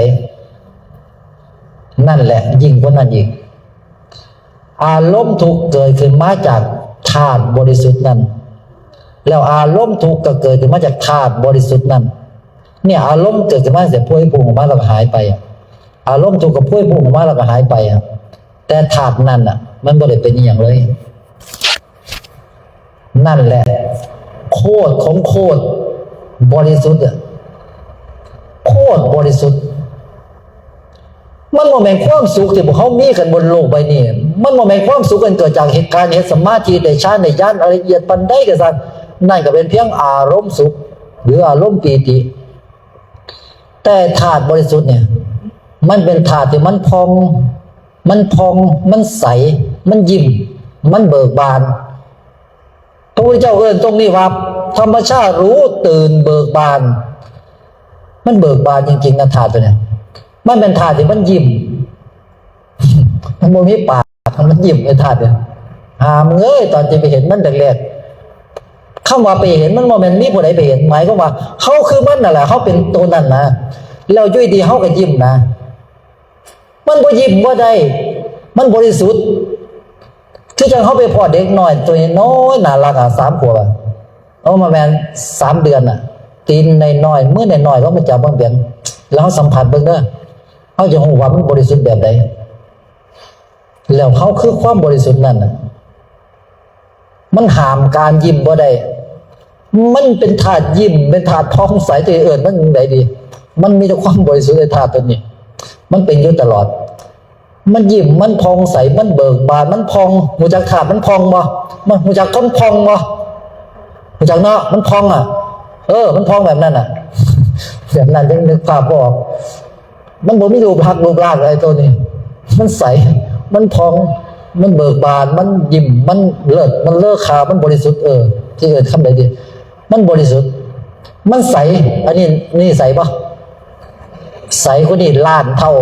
นั่นแหละยิ่งกว่านั้นอีกอารมณ์ทุกข์เกิดขึ้นมาจากธาตุบริสุทธิ์นั้นแล้วอารมณ์ทุกข์ก็เกิดขึ้นมาจากธาตุบริสุทธิ์นั้นเนี่ยอารมณ์เกิดขึ้นมาเสร็จพวยพุ่งออกมาแล้วก็หายไปอารมณ์ทุกข์กับพวยพุ่งออกมาแล้วก็หายไปแต่ธาตุนั้นอ่ะมันบ่ได้เป็นอหย่างเลยนั่นแหละโคตรของโคตรบริสุทธิ์โคตรบริสุทธิ์มันบ่แม่นความสุขที่พวกเขามีกันบนโลกใบนี้มันบ่แม่นความสุขกันเกิดจากเหตุการณ์เหตุสมาธิในฌานในญาณละเอียดปานใดก็ซั่นนั่นก็เป็นเพียงอารมณ์สุขหรืออารมณ์ปีติแต่ธาตุบริสุทธิ์เนี่ยมันเป็นธาตุที่มันพองมันใสมันยิ้มมันเบิกบานพระพุทธเจ้าเอิ้นตรงนี้ว่าธรรมชาติรู้ตื่นเบิกบานมันเบิกบานจริงๆนะธาตุตัวเนี่ยมันเป็นธาตุที่มันยิ้มมันบ่มีปากมันยิ้มไอ้ธาตุเนี่ยหามเงยตอนที่ไปเห็นมันแรกๆเข้ามาไปเห็นมันบ่แม่นมีผู้ใดไปเห็นหมายก็ว่าเขาคือมันนั่นแหละเขาเป็นตัวนั้นนะแล้วอยู่ดีเขาก็ยิ้มนะมันบ่ยิ้มบ่ได้มันบริสุทธิ์คือจังเขาไปพอเด็กน้อยตัวน้อยน่ารัก3 ขวบเอามาแม่น3 เดือนตีนน้อยๆมือน้อยๆก็มาจับมันเปลี่ยนแล้วสัมผัสเบิ่งเด้อเขาจะรู้ว่ามันบริสุทธิ์แบบใดแล้วเขาคือความบริสุทธิ์นั่นมันห้ามการยิ้มบ่ได้มันเป็นธาตุยิ้มเป็นธาตุพองใสตัวเอิ้นมันจังไดดีมันมีแต่ความบริสุทธิ์ในธาตุตัวนี้มันเป็นอยู่ตลอดมันยิ้มมันพองใสมันเบิกบานมันพองหูจักธาตุมันพองบ่มันหูจักคนพองบ่หูจักเนาะมันพองมันพองแบบนั้นแบบนั้นจึงนึกภาพบ่ออกมันบ่มีรูปลักษณ์รูปร่างอะไรตัวนี้มันใสมันพองมันเบิกบานมันยิ้มมันเลิศมันเลอค่ามันบริสุทธิ์ที่เอิ้นคำใดดีมันบริสุทธิ์มันใสอันนี้ใสป่ะใสคนนี้ล้านเท่า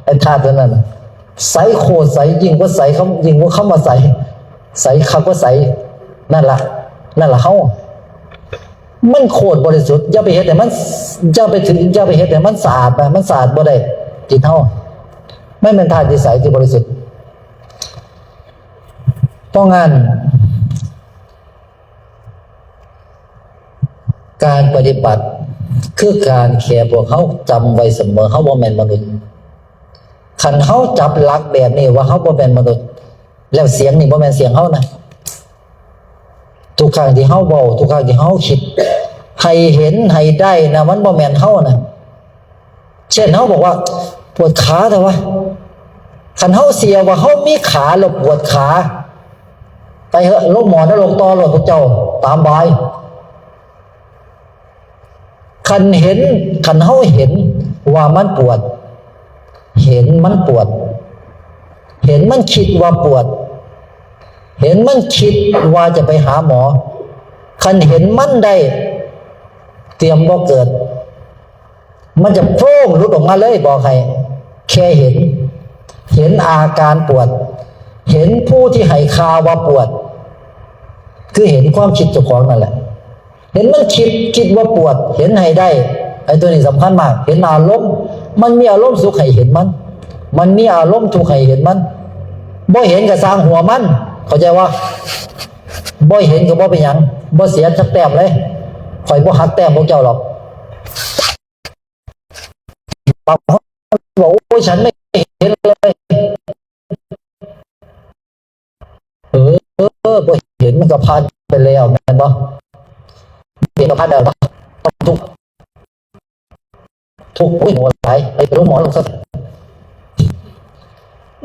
ไอ้ธาตุตัวนั้นใสโคตรใสยิ่งกว่าใสเขายิ่งกว่าเขามาใสคำว่าใสนั่นล่ะเฮามันโคตรบริสุทธิ์อย่าไปเฮ็ดให้มันอย่าไปเฮ็ดให้มันสะอาดไปมันสะอาดบ่ได้จิตเฮาไม่เป็นธาตุที่ใสที่บริสุทธิ์ต้องงานการปฏิบัติคือการแค่พวกเขาจำไว้เสมอเขาบ่แม่นมนุษย์คันเขาจับหลักแบบนี้ว่าเขาบ่แม่นมนุษย์แล้วเสียงนี่บ่แม่นเสียงเขานะทุกครั้งที่เขาเว้าทุกครั้งที่เขาคิดให้เห็นให้ได้นะมันบ่แม่นเขานะเช่นเขาบอกว่าปวดขาแต่ว่าคันเขาเสียว่าเขามีขาแล้วปวดขาไปเหอะลงหมอนแล้วลงต่อรถพระเจ้าตามบายคันเขาเห็นว่ามันปวดเห็นมันปวดเห็นมันคิดว่าปวดเห็นมันคิดว่าจะไปหาหมอคันเห็นมันได้เตรียมบ่เกิดมันจะโพร่งหลุดออกมาเลยบอกให้แค่เห็นอาการปวดเห็นผู้ที่ให้ข่าวว่าปวดคือเห็นความคิดเจ้าของนั่นแหละเห็นมันคิดว่าปวดเห็นให้ได้ไอ้ตัวนี้สำคัญมากเห็นอารมณ์มันมีอารมณ์สุขให้เห็นมันมีอารมณ์ทุกข์ให้เห็นมันบ่เห็นก็สร้างหัวมันเข้าใจว่าบ่เห็นก็บ่เป็นหยังบ่เสียจักแต้มเลยข่อยบ่หักแต้มพวกเจ้าหรอกบอกโอ้ยฉันไม่เห็นเลยบ่เห็นมันก็ผ่านไปแล้วแม่นบ่เห็นก็ผ่านแล้วทุกหัวไหลไปรู้หมอลงซะ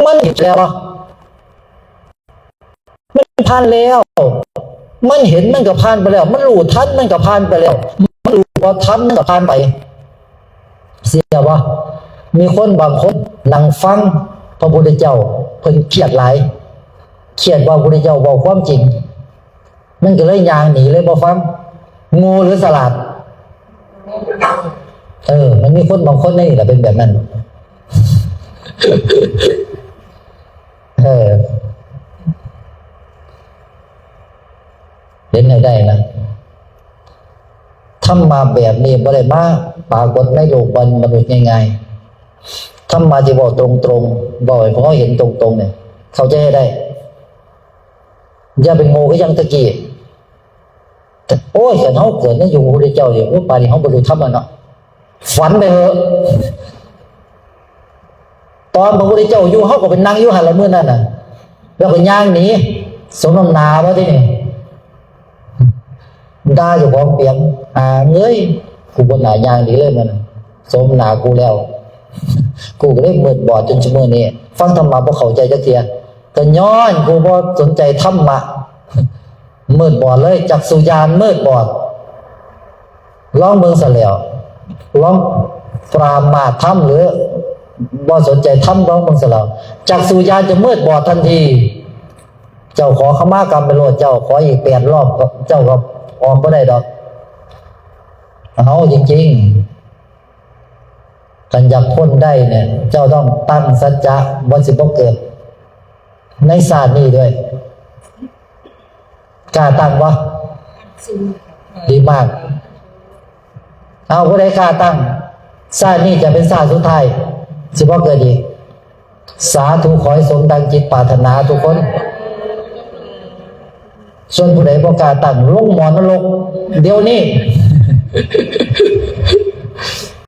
มันเห็นแล้วมันผ่านแล้วมันเห็นมันก็ผ่านไปแล้วมันรู้ทันมันก็ผ่านไปแล้วมันรู้ว่าทันมันก็ผ่านไปเสียว่ามีคนบางคนนั่งฟังพระพุทธเจ้าเพิ่นเครียดหลายเครียดว่าพระพุทธเจ้าบอกความจริงมันก็เลยย่างหนีเลยบ่ฟังงูหรือสลัดมันมีคนบางคนนี่แหละเป็นแบบนั้น เห็นให้ได้นะทำมาแบบนี้บ่ได้มาปรากฏในโลกบันมนุษย์ง่ายๆทำมาที่บอกตรงๆบอกให้เขาเห็นตรงๆเนี่ยเขาจะให้ได้อย่าไปโง่ก็ยังตะกี้แต่โอ้ยฉันเขาเกิดนั่นอยู่พระพุทธเจ้าเนี่ยว่าป่านนี้เขาบรรลุธรรมแล้วเนาะฝันไปเถอะตอนพระพุทธเจ้าอยู่เขาก็เป็นนางอยู่หันละเมื่อนั่นน่ะแล้วก็ย่างหนีสมน้ำหนาวะที่นี่ได้อยู่ของเปียงเงยกูบนหนายางดีเลยมันสมหนากูแล้วกูก็เลยมืดบอดจนชั่วโมงนี้ฟังธรรมะพวกเข้าใจจักเทียก็ย้อนกูบ่สนใจธรรมะมืดบอดเลยจักสุญานมืดบอดลองเมืองซะแล้วลองปรามาทธรรมหรือบ่สนใจธรรมลองเมืองซะแล้วจักสุญานจะมืดบอดทันทีเจ้าขอขมากรรมไปโลดเจ้าขออีก8 รอบเจ้าก็ออกบ่ได้ดอกเอาจริงๆกันอยากพ้นได้เนี่ยเจ้าต้องตั้งสัจจะบ่สิบ่เกิดในศาสตร์นี้ด้วยกล้าตั้งวะดีมากเอาผู้ใดกล้าตั้งศาสตร์นี้จะเป็นศาสตร์สุดท้ายสิบ่เกิดอีกสาธุขอให้สมดังจิตปรารถนาทุกคนส่วนผู้ใดบ่กล้าตั้งลงหมอนรกเดี๋ยวนี้